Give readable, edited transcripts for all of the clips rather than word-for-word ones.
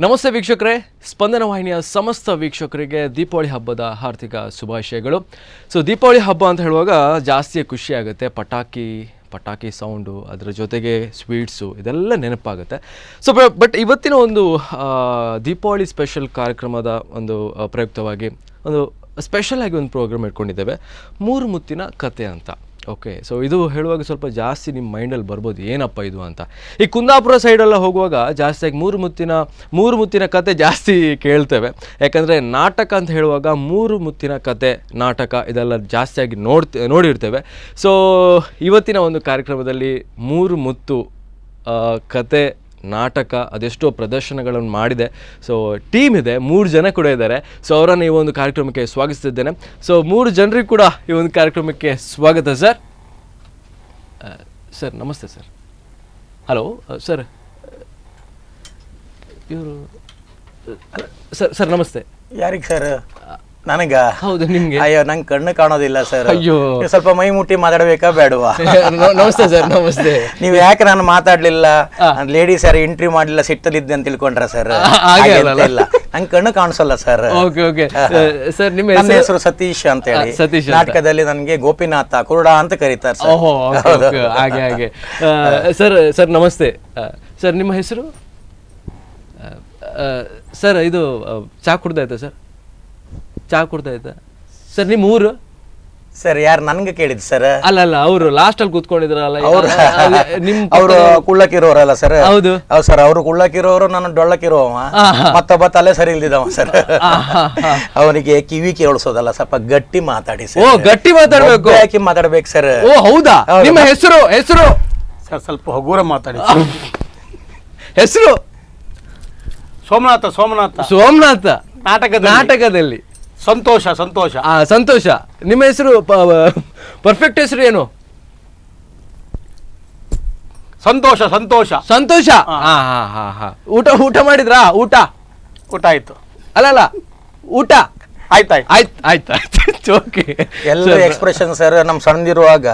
ನಮಸ್ತೆ ವೀಕ್ಷಕರೇ, ಸ್ಪಂದನ ವಾಹಿನಿಯ ಸಮಸ್ತ ವೀಕ್ಷಕರಿಗೆ ದೀಪಾವಳಿ ಹಬ್ಬದ ಹಾರ್ದಿಕ ಶುಭಾಶಯಗಳು. ಸೊ ದೀಪಾವಳಿ ಹಬ್ಬ ಅಂತ ಹೇಳುವಾಗ ಜಾಸ್ತಿ ಖುಷಿ ಆಗುತ್ತೆ. ಪಟಾಕಿ ಸೌಂಡು, ಅದರ ಜೊತೆಗೆ ಸ್ವೀಟ್ಸು, ಇದೆಲ್ಲ ನೆನಪಾಗುತ್ತೆ. ಸೊ ಬಟ್ ಇವತ್ತಿನ ಒಂದು ದೀಪಾವಳಿ ಸ್ಪೆಷಲ್ ಕಾರ್ಯಕ್ರಮದ ಒಂದು ಪ್ರಯುಕ್ತವಾಗಿ ಒಂದು ಸ್ಪೆಷಲ್ ಆಗಿ ಒಂದು ಪ್ರೋಗ್ರಾಮ್ ಇಟ್ಕೊಂಡಿದ್ದೇವೆ, ಮೂರು ಮುತ್ತಿನ ಕತೆ ಅಂತ. ಓಕೆ, ಸೊ ಇದು ಹೇಳುವಾಗ ಸ್ವಲ್ಪ ಜಾಸ್ತಿ ನಿಮ್ಮ ಮೈಂಡಲ್ಲಿ ಬರ್ಬೋದು, ಏನಪ್ಪ ಇದು ಅಂತ. ಈ ಕುಂದಾಪುರ ಸೈಡೆಲ್ಲ ಹೋಗುವಾಗ ಜಾಸ್ತಿಯಾಗಿ ಮೂರು ಮುತ್ತಿನ ಕತೆ ಜಾಸ್ತಿ ಕೇಳ್ತೇವೆ. ಯಾಕಂದರೆ ನಾಟಕ ಅಂತ ಹೇಳುವಾಗ ಮೂರು ಮುತ್ತಿನ ಕತೆ, ನಾಟಕ ಇದೆಲ್ಲ ಜಾಸ್ತಿಯಾಗಿ ನೋಡಿರ್ತೇವೆ. ಸೊ ಇವತ್ತಿನ ಒಂದು ಕಾರ್ಯಕ್ರಮದಲ್ಲಿ ಮೂರು ಮುತ್ತು ಕತೆ, ನಾಟಕ ಅದೆಷ್ಟೋ ಪ್ರದರ್ಶನಗಳನ್ನು ಮಾಡಿದೆ. ಸೊ ಟೀಮ್ ಇದೆ, 3 ಜನ ಕೂಡ ಇದ್ದಾರೆ. ಸೊ ಅವರನ್ನು ಈ ಒಂದು ಕಾರ್ಯಕ್ರಮಕ್ಕೆ ಸ್ವಾಗತಿಸಿದ್ದೇನೆ. ಸೊ 3 ಜನರಿಗೂ ಕೂಡ ಈ ಒಂದು ಕಾರ್ಯಕ್ರಮಕ್ಕೆ ಸ್ವಾಗತ. ಸರ್ ನಮಸ್ತೆ ಸರ್. ಹಲೋ ಸರ್, ಇವರು ಸರ್ ನಮಸ್ತೆ. ಯಾರಿಗೆ ಸರ್? ನನಗ? ಹೌದು, ನಿಮ್ಗೆ. ಅಯ್ಯೋ, ನಂಗೆ ಕಣ್ಣು ಕಾಣೋದಿಲ್ಲ ಸರ್. ಅಯ್ಯೋ, ಸ್ವಲ್ಪ ಮೈ ಮುಟ್ಟಿ ಮಾತಾಡ್ಬೇಕಾ ಬೇಡವಾ? ನಮಸ್ತೆ ಸರ್. ನಮಸ್ತೆ. ನೀವ್ ಯಾಕೆ ನಾನು ಮಾತಾಡ್ಲಿಲ್ಲ, ಲೇಡೀಸ್ ಯಾರು ಎಂಟ್ರಿ ಮಾಡ್ಲಿಲ್ಲ, ಸಿಟ್ಟಲ್ಲಿದ್ದೆ ಅಂತ ತಿಳ್ಕೊಂಡ್ರ ಸರ್? ಇಲ್ಲ, ನಂಗೆ ಕಣ್ಣು ಕಾಣಿಸಲ್ಲ ಸರ್. ಓಕೆ ಓಕೆ ಸರ್, ನಿಮ್ಮ ಹೆಸರು ಸತೀಶ್ ಅಂತ ಹೇಳಿ. ಸತೀಶ್ ನಾಟಕದಲ್ಲಿ ನನಗೆ ಗೋಪಿನಾಥ ಕುರುಡ ಅಂತ ಕರೀತಾರೆ ಸರ್. ಓಹೋ, ಹಾಗೆ ಸರ್ ನಮಸ್ತೆ. ಸರ್ ನಿಮ್ಮ ಹೆಸರು? ಸರ್ ಇದು ಚಾ ಕುಡ್ದಾಯ್ತಾ ಸರ್? ಚಾ ಕುಡ್ದಾಯ್ತಾ ಸರ್? ನಿಮ್ಮ ಊರು ಸರ್? ಯಾರು ನನ್ಗೆ ಕೇಳಿದ್ ಸರ್? ಅಲ್ಲ ಅವರು ಲಾಸ್ಟ್ ಅಲ್ಲಿ ಕೂತ್ಕೊಂಡಿದ್ರಲ್ಲ, ಅವರು ಕುಳ್ಳಕ್ಕಿರೋರಲ್ಲ ಸರ್? ಹೌದು ಸರ್, ಅವರು ಕುಳ್ಳಕ್ಕಿರೋರು, ನಾನು ಡೊಳ್ಳಕ್ಕಿರೋವ. ಮತ್ತೊಬ್ಬ ತಲೆ ಸರಿ ಇಲ್ದಿದವ ಸರ್. ಅವನಿಗೆ ಕಿವಿ ಕೇಳಿಸೋದಲ್ಲ, ಸ್ವಲ್ಪ ಗಟ್ಟಿ ಮಾತಾಡಿ ಸರ್. ಓ, ಗಟ್ಟಿ ಮಾತಾಡ್ಬೇಕು, ಯಾಕೆ ಮಾತಾಡ್ಬೇಕು ಸರ್? ಓ ಹೌದಾ? ನಿಮ್ಮ ಹೆಸರು ಸರ್ ಸ್ವಲ್ಪ ಹಗುರ ಮಾತಾಡಿ. ಹೆಸರು ಸೋಮನಾಥ. ನಾಟಕದಲ್ಲಿ ಸಂತೋಷ. ಸಂತೋಷ. ನಿಮ್ಮ ಹೆಸರು ಪರ್ಫೆಕ್ಟ್ ಹೆಸರು ಏನು? ಸಂತೋಷ. ಊಟ ಮಾಡಿದ್ರಾ? ಊಟ ಆಯ್ತು. ಅಲ್ಲ ಊಟ ಆಯ್ತಾಯ್ತು. ಓಕೆ. ಎಲ್ಲ ಎಕ್ಸ್ಪ್ರೆಷನ್ ಸರ್. ನಮ್ ಸಣ್ಣದಿರುವಾಗ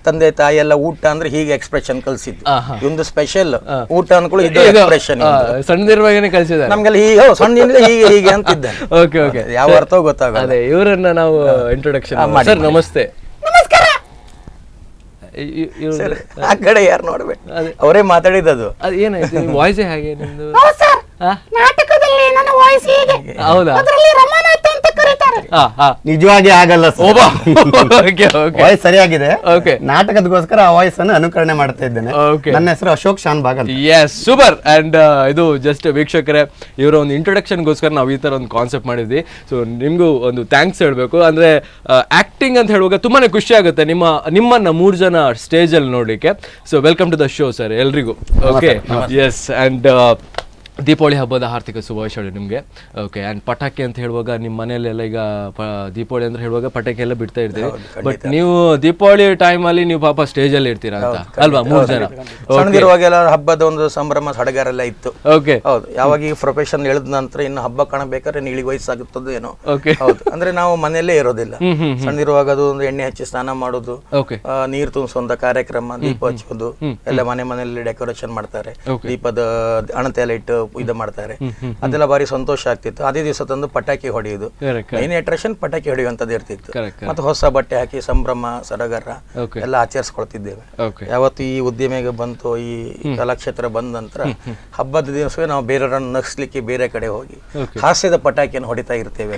ತಂದೆ ತಾಯಿ ಎಲ್ಲ ಊಟ ಅಂದ್ರೆ ಹೀಗೆ ಎಕ್ಸ್ಪ್ರೆಷನ್ ಕಲ್ಸಿದ್ದು. ಒಂದು ಸ್ಪೆಷಲ್ ಊಟ ಅನ್ಕೊಳ್ಳಿ, ಇದು ಎಕ್ಸ್ಪ್ರೆಷನ್ ಸಣ್ಣದಿರುವಾಗನೇ ಕಲ್ಸಿದ್ದಾರೆ ನಮ್ಗೆಲ್ಲ. ಹೀಗೆ ಸಣ್ಣದಿಂದ ಹೀಗೆ ಅಂತಿದ್ದ. ಓಕೆ. ಯಾವ ಅರ್ಥ ಗೊತ್ತಾಗಲ್ಲ. ಅದೇ ಇವರನ್ನ ನಾವು ಇಂಟ್ರೊಡಕ್ಷನ್. ಸರ್ ನಮಸ್ತೆ. ಆ ಕಡೆ ಯಾರು ನೋಡ್ಬೇಕು, ಅವರೇ ಮಾತಾಡಿದ್ದು. ಅದು ಏನಾಯ್ತು, ವಾಯ್ಸೇ ಹಾಗೆ ನಿಮ್ದು? ನಾಟಕದಲ್ಲಿ ನನ್ನ ವಾಯ್ಸ್ ಹೀಗೆ. ಹೌದಾ? ಅದರಲ್ಲಿ ರಮಾನಾಥ ಅಂತ ಕರೀತಾರೆ. ನಿಜವಾಗಿ ಆಗಲ್ಲ ಸರ್. ವಾಯ್ಸ್ ಸರಿಯಾಗಿದೆ. ಓಕೆ. ನಾಟಕದಗೋಸ್ಕರ ಆ ವಾಯ್ಸ್ ಅನ್ನು ಅನುಕರಣೆ ಮಾಡ್ತಾ ಇದ್ದೇನೆ. ನನ್ನ ಹೆಸರು ಅಶೋಕ್ ಶಾನ್ಭಾಗ್ ಅಂತ. Yes, super. ಅಂಡ್ ಇದು ಜಸ್ಟ್ ವೀಕ್ಷಕರೇ, ಇವರ ಒಂದು ಇಂಟ್ರೊಡಕ್ಷನ್ಗೋಸ್ಕರ ನಾವು ಈ ತರ ಒಂದು ಕಾನ್ಸೆಪ್ಟ್ ಮಾಡಿದ್ವಿ. ಸೊ ನಿಮ್ಗೂ ಒಂದು ಥ್ಯಾಂಕ್ಸ್ ಹೇಳ್ಬೇಕು. ಅಂದ್ರೆ ಆಕ್ಟಿಂಗ್ ಅಂತ ಹೇಳುವಾಗ ತುಂಬಾನೇ ಖುಷಿ ಆಗುತ್ತೆ ನಿಮ್ಮನ್ನ 3 ಜನ ಸ್ಟೇಜ್ ಅಲ್ಲಿ ನೋಡ್ಲಿಕ್ಕೆ. So welcome to the show sir ಎಲ್ರಿಗೂ. Okay, yes. ಅಂಡ್ ದೀಪಾವಳಿ ಹಬ್ಬದ ಆರ್ಥಿಕ ಶುಭಾಶಯಗಳು ನಿಮಗೆ. ಓಕೆ. ಆ್ಯಂಡ್ ಪಟಾಕಿ ಅಂತ ಹೇಳುವಾಗ ನಿಮ್ಮ ಮನೆಯಲ್ಲೆಲ್ಲ ಈಗ ದೀಪಾವಳಿ ಅಂತ ಹೇಳುವಾಗ ಪಟಾಕಿ ಎಲ್ಲ ಬಿಡ್ತಾ ಇರ್ತೀವಿ. ಬಟ್ ನೀವು ದೀಪಾವಳಿ ಟೈಮಲ್ಲಿ ನೀವು ಪಾಪ ಸ್ಟೇಜಲ್ಲಿ ಇರ್ತೀರಾ ಅಂತ ಅಲ್ವಾ? 3 ಜನ ಸಣ್ಣದಿರುವಾಗೆಲ್ಲ ಹಬ್ಬದ ಒಂದು ಸಂಭ್ರಮ ಸಡಗರೆಲ್ಲ ಇತ್ತು. ಓಕೆ. ಹೌದು. ಯಾವಾಗ ಈ ಪ್ರೊಫೆಷನ್ ಇಳಿದ ನಂತರ ಇನ್ನು ಹಬ್ಬ ಕಾಣಬೇಕಾದ್ರೆ ನೀಳಿಗೆ ವಯಸ್ಸಾಗುತ್ತದೋ ಏನೋ. ಓಕೆ. ಹೌದು. ಅಂದ್ರೆ ನಾವು ಮನೆಯಲ್ಲೇ ಇರೋದಿಲ್ಲ. ಸಣ್ಣದಿರುವಾಗ ಅದು ಒಂದು ಎಣ್ಣೆ ಹಚ್ಚಿ ಸ್ನಾನ ಮಾಡೋದು, ನೀರು ತುಂಬಿಸುವಂತ ಕಾರ್ಯಕ್ರಮ, ದೀಪ ಹಚ್ಚೋದು ಎಲ್ಲ ಮನೆಯಲ್ಲಿ ಡೆಕೋರೇಷನ್ ಮಾಡ್ತಾರೆ. ದೀಪದ ಹಣತೆ ಎಲ್ಲ ಇಟ್ಟು ಇದು ಮಾಡ್ತಾರೆ. ಅದೆಲ್ಲ ಬಾರಿ ಸಂತೋಷ ಆಗ್ತಿತ್ತು. ಅದೇ ದಿವಸ ತಂದು ಪಟಾಕಿ ಹೊಡೆಯುವುದು, ಮೇನ್ ಅಟ್ರಾಕ್ಷನ್ ಪಟಾಕಿ ಹೊಡೆಯುವಂತದ್ದು ಇರ್ತಿತ್ತು. ಮತ್ತೆ ಹೊಸ ಬಟ್ಟೆ ಹಾಕಿ ಸಂಭ್ರಮ ಸಡಗರ ಎಲ್ಲ ಆಚರಿಸ್ಕೊಳ್ತಿದ್ದೇವೆ. ಯಾವತ್ತು ಈ ಉದ್ಯಮಿಗೆ ಬಂತು, ಈ ಕಲಾಕ್ಷೇತ್ರ ಬಂದ ನಂತರ ಹಬ್ಬದ ದಿವಸವೇ ನಾವು ಬೇರೆಯವರನ್ನು ನಗಿಸ್ಲಿಕ್ಕೆ ಬೇರೆ ಕಡೆ ಹೋಗಿ ಹಾಸ್ಯದ ಪಟಾಕಿಯನ್ನು ಹೊಡಿತಾ ಇರ್ತೇವೆ.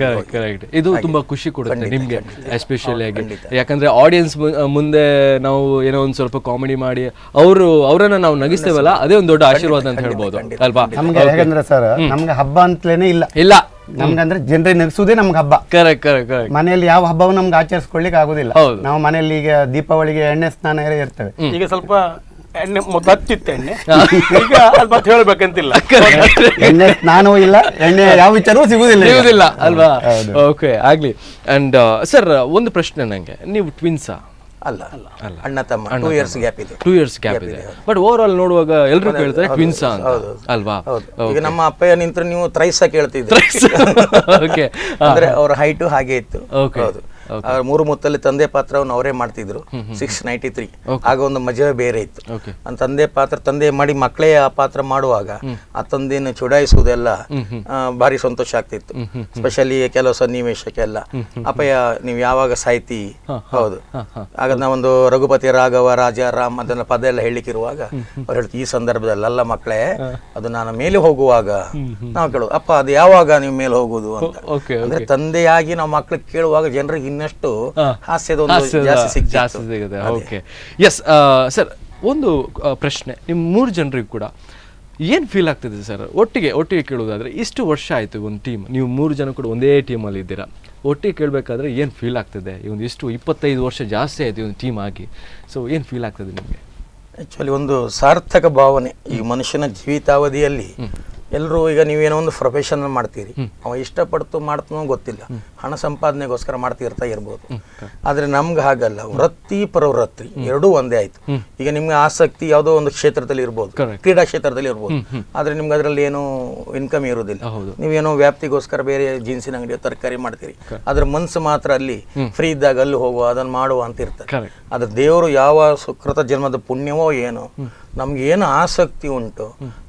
ಇದು ತುಂಬಾ ಖುಷಿ ಕೊಡುತ್ತೆ ನಿಮ್ಗೆ ಎಸ್ಪೆಷಲಿ ಆಗಿ. ಯಾಕಂದ್ರೆ ಆಡಿಯನ್ಸ್ ಮುಂದೆ ನಾವು ಏನೋ ಒಂದ್ ಸ್ವಲ್ಪ ಕಾಮಿಡಿ ಮಾಡಿ ಅವರನ್ನ ನಾವು ನಗಿಸ್ತೇವಲ್ಲ, ಅದೇ ಒಂದು ದೊಡ್ಡ ಆಶೀರ್ವಾದ ಅಂತ ಹೇಳ್ಬೋದು ಅಲ್ವಾ? ಹೇಗಂದ್ರೆ ಸರ್, ನಮ್ಗೆ ಹಬ್ಬ ಅಂತಲೇನೆ ಇಲ್ಲ. ನಮ್ಗಂದ್ರೆ ಜನರಿಗೆ ನಗಿಸುವುದೇ ನಮ್ಗೆ ಹಬ್ಬ. ಕರೆಕ್ಟ್. ಮನೆಯಲ್ಲಿ ಯಾವ ಹಬ್ಬವನ್ನು ನಮ್ಗೆ ಆಚರಿಸ್ಕೊಳ್ಳಿಕ್ಕೆ ಆಗುದಿಲ್ಲ. ನಾವು ಮನೆಯಲ್ಲಿ ಈಗ ದೀಪಾವಳಿಗೆ ಎಣ್ಣೆ ಸ್ನಾನ ಎಲ್ಲ ಇರ್ತೇವೆ. ಈಗ ಸ್ವಲ್ಪ ಎಣ್ಣೆ ಹತ್ತಿತ್ತು ಎಣ್ಣೆ, ಈಗ ಮತ್ತೆ ಹೇಳ್ಬೇಕಂತಿಲ್ಲ. ಎಣ್ಣೆ ಸ್ನಾನವೂ ಇಲ್ಲ, ಎಣ್ಣೆ ಯಾವ ವಿಚಾರವೂ ಸಿಗುದಿಲ್ಲ ಅಲ್ವಾ? ಓಕೆ, ಆಗ್ಲಿ. ಅಂಡ್ ಸರ್ ಒಂದು ಪ್ರಶ್ನೆ ನಂಗೆ, ನೀವು ಟ್ವಿನ್ಸಾ? ಅಲ್ಲ, ಅಣ್ಣ ತಮ್ಮ. 2 years ಗ್ಯಾಪ್ ಇದೆ. 2 years ಗ್ಯಾಪ್ ಇದೆ. ಬಟ್ ಓವರ್ ಆಲ್ ನೋಡುವಾಗ ಎಲ್ಲರೂ ಕೇಳ್ತಾರೆ ಟ್ವಿನ್ಸಾ ಅಂತ ಅಲ್ವಾ? ಈಗ ನಮ್ಮ ಅಪ್ಪಯ್ಯ ನಿಂತ್ರೆ ನೀವು ತ್ರೈಸ ಕೇಳ್ತಿದ್ರಿ. ಓಕೆ. ಅಂದ್ರೆ ಅವ್ರ ಹೈಟು ಹಾಗೆ ಇತ್ತು. ಹೌದು. ಮೂರು ಮುತ್ತಲ್ಲಿ ತಂದೆ ಪಾತ್ರವನ್ನು ಅವರೇ ಮಾಡ್ತಿದ್ರು 693. ಆಗ ಒಂದು ಮಜವೇ ಬೇರೆ ಇತ್ತು. ತಂದೆ ಪಾತ್ರ ತಂದೆ ಮಾಡಿ ಮಕ್ಕಳೇ ಆ ಪಾತ್ರ ಮಾಡುವಾಗ ಆ ತಂದೆಯನ್ನು ಚುಡಾಯಿಸುವುದೆಲ್ಲ ಭಾರಿ ಸಂತೋಷ ಆಗ್ತಿತ್ತು. ಸ್ಪೆಷಲಿ ಕೆಲವು ಸನ್ನಿವೇಶಕ್ಕೆಲ್ಲ ಅಪ್ಪಯ್ಯ ನೀವು ಯಾವಾಗ ಸಾಯ್ತಿ, ಹೌದು ಆಗ ನಾವೊಂದು ರಘುಪತಿ ರಾಘವ ರಾಜ ರಾಮ್ ಅದನ್ನ ಪದ ಎಲ್ಲ ಹೇಳಿಕ್ಕಿರುವಾಗ ಅವ್ರು ಹೇಳ್ತಾರೆ ಈ ಸಂದರ್ಭದಲ್ಲಿ ಅಲ್ಲ ಮಕ್ಕಳೇ, ಅದು ನಾನು ಮೇಲೆ ಹೋಗುವಾಗ ನಾವು ಕೇಳೋದು ಅಪ್ಪ ಅದು ಯಾವಾಗ ನೀವು ಮೇಲೆ ಹೋಗುದು ಅಂತ. ಅಂದ್ರೆ ತಂದೆಯಾಗಿ ನಾವು ಮಕ್ಳಿಗೆ ಕೇಳುವಾಗ ಜನರಿಗೆ ಇನ್ನಷ್ಟು ಹಾಸ್ಯದ ಒಂದು ಜಾಸ್ತಿ ಸಿಗುತ್ತೆ. ಓಕೆ, ಎಸ್ ಸರ್, ಒಂದು ಪ್ರಶ್ನೆ, ನಿಮ್ಮ 3 ಜನರಿಗೂ ಕೂಡ ಏನು ಫೀಲ್ ಆಗ್ತಿದೆ ಸರ್? ಒಟ್ಟಿಗೆ ಕೇಳೋದಾದ್ರೆ, ಇಷ್ಟು ವರ್ಷ ಆಯಿತು ಒಂದು ಟೀಮ್, ನೀವು 3 ಜನ ಕೂಡ ಒಂದೇ ಟೀಮಲ್ಲಿ ಇದ್ದೀರಾ, ಒಟ್ಟಿಗೆ ಕೇಳಬೇಕಾದ್ರೆ ಏನು ಫೀಲ್ ಆಗ್ತಿದೆ? ಈ ಒಂದು ಇಷ್ಟು 25 ವರ್ಷ ಜಾಸ್ತಿ ಆಯಿತು ಒಂದು ಟೀಮ್ ಆಗಿ, ಸೊ ಏನು ಫೀಲ್ ಆಗ್ತದೆ ನಿಮಗೆ? ಆ್ಯಕ್ಚುಲಿ ಒಂದು ಸಾರ್ಥಕ ಭಾವನೆ ಈ ಮನುಷ್ಯನ ಜೀವಿತಾವಧಿಯಲ್ಲಿ. ಎಲ್ಲರೂ ಈಗ ನೀವೇನೋ ಒಂದು ಪ್ರೊಫೆಷನ್ ಮಾಡ್ತೀರಿ, ಅವ ಇಷ್ಟಪಡ್ತು ಮಾಡ್ತನೋ ಗೊತ್ತಿಲ್ಲ, ಹಣ ಸಂಪಾದನೆಗೋಸ್ಕರ ಮಾಡ್ತಿರ್ತಾ ಇರ್ಬೋದು. ಆದ್ರೆ ನಮ್ಗೆ ಹಾಗಲ್ಲ, ವೃತ್ತಿ ಪ್ರವೃತ್ತಿ ಎರಡೂ ಒಂದೇ ಆಯ್ತು. ಈಗ ನಿಮ್ಗೆ ಆಸಕ್ತಿ ಯಾವುದೋ ಒಂದು ಕ್ಷೇತ್ರದಲ್ಲಿ ಇರ್ಬೋದು, ಕ್ರೀಡಾ ಕ್ಷೇತ್ರದಲ್ಲಿ ಇರ್ಬೋದು, ಆದ್ರೆ ನಿಮ್ಗೆ ಅದರಲ್ಲಿ ಏನು ಇನ್ಕಮ್ ಇರುವುದಿಲ್ಲ. ನೀವೇನೋ ವ್ಯಾಪ್ತಿಗೋಸ್ಕರ ಬೇರೆ ಜೀನ್ಸಿನ ಅಂಗಡಿ ತರಕಾರಿ ಮಾಡ್ತೀರಿ, ಅದ್ರ ಮನ್ಸು ಮಾತ್ರ ಅಲ್ಲಿ ಫ್ರೀ ಇದ್ದಾಗ ಅಲ್ಲಿ ಹೋಗುವ ಅದನ್ನ ಮಾಡುವ ಅಂತ ಇರ್ತಾರೆ. ಆದ್ರೆ ದೇವರು ಯಾವ ಸುಕೃತ ಜನ್ಮದ ಪುಣ್ಯವೋ ಏನೋ ನಮ್ಗೆ ಏನು ಆಸಕ್ತಿ ಉಂಟು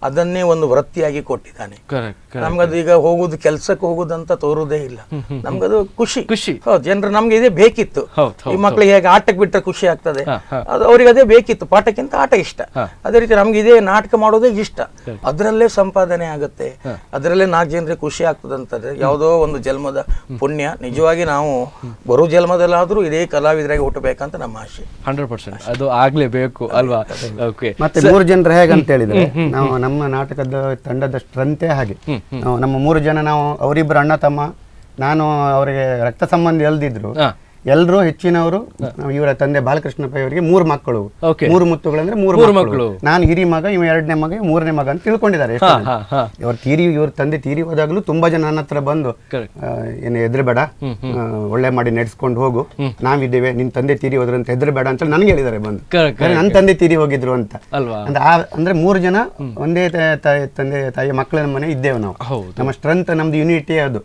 ಅದನ್ನೇ ಒಂದು ವೃತ್ತಿಯಾಗಿ ಕೊಟ್ಟಿದ್ದಾನೆ. ನಮ್ಗದು ಈಗ ಹೋಗುದು ಕೆಲ್ಸಕ್ಕೆ ಹೋಗುದಂತ ತೋರುದೇ ಇಲ್ಲ, ನಮ್ಗದು ಖುಷಿ. ಹೌದು, ಜನರು ನಮ್ಗೆ ಇದೇ ಬೇಕಿತ್ತು. ಈ ಮಕ್ಳಿಗೆ ಹೇಗೆ ಆಟಕ್ಕೆ ಬಿಟ್ಟರೆ ಖುಷಿ ಆಗ್ತದೆ, ಅದು ಅವ್ರಿಗೆ ಅದೇ ಬೇಕಿತ್ತು, ಪಾಠಕ್ಕಿಂತ ಆಟ ಇಷ್ಟ. ಅದೇ ರೀತಿ ನಮ್ಗೆ ಇದೇ ನಾಟಕ ಮಾಡೋದೇ ಇಷ್ಟ, ಅದರಲ್ಲೇ ಸಂಪಾದನೆ ಆಗುತ್ತೆ, ಅದರಲ್ಲೇ 4 ಜನರಿಗೆ ಖುಷಿ ಆಗ್ತದಂತಂದ್ರೆ ಯಾವುದೋ ಒಂದು ಜನ್ಮದ ಪುಣ್ಯ. ನಿಜವಾಗಿ ನಾವು ಬರೋ ಜನ್ಮದಲ್ಲಾದ್ರೂ ಇದೇ ಕಲಾವಿದರಾಗಿ ಹುಟ್ಟಬೇಕಂತ ನಮ್ಮ ಆಸೆ. 100% ಅದು ಆಗ್ಲೇಬೇಕು ಅಲ್ವಾ? ಓಕೆ, ಮತ್ತೆ 3 ಜನರು ಹೇಗಂತ ಹೇಳಿದ್ರೆ, ನಾವು ನಮ್ಮ ನಾಟಕದ ತಂಡದ ಸ್ಟ್ರೆಂತೇ ಹಾಗೆ. ನಾವು ನಮ್ಮ 3 ಜನ, ನಾವು ಅವರಿಬ್ಬರು ಅಣ್ಣ ತಮ್ಮ, ನಾನು ಅವರಿಗೆ ರಕ್ತ ಸಂಬಂಧಿ ಅಲ್ದಿದ್ರು, ಎಲ್ಲರೂ ಹೆಚ್ಚಿನವರು. ಇವರ ತಂದೆ ಬಾಲಕೃಷ್ಣ ಪೈ ಅವರಿಗೆ 3 ಮಕ್ಕಳು, 3 ಮುತ್ತುಗಳಂದ್ರೆ 3 ಮಕ್ಕಳು. ನಾನು ಹಿರಿ ಮಗ, ಇವ 2ನೇ ಮಗ, 3ನೇ ಮಗ ಅಂತ ತಿಳ್ಕೊಂಡಿದ್ದಾರೆ. ಇವ್ರ ತಂದೆ ತೀರಿ ಹೋದಾಗ್ಲೂ ತುಂಬಾ ಜನ ನನ್ನ ಹತ್ರ ಬಂದು, ಏನು ಹೆದರಬೇಡ, ಒಳ್ಳೆ ಮಾಡಿ ನಡೆಸ್ಕೊಂಡು ಹೋಗು, ನಾವಿದ್ದೇವೆ, ನಿನ್ ತಂದೆ ತೀರಿ ಹೋದ್ರು ಅಂತ ಹೆದರಬೇಡ ಅಂತ ನನ್ಗೆ ಹೇಳಿದ್ದಾರೆ ಬಂದು. ನನ್ನ ತಂದೆ ತೀರಿ ಹೋಗಿದ್ರು ಅಂತ. ಅಂದ್ರೆ 3 ಜನ ಒಂದೇ ತಂದೆ ತಾಯಿಯ ಮಕ್ಕಳ ಮನೆ ಇದ್ದೇವೆ ನಾವು. ನಮ್ಮ ಸ್ಟ್ರೆಂತ್, ನಮ್ದು ಯೂನಿಟಿ ಅದು.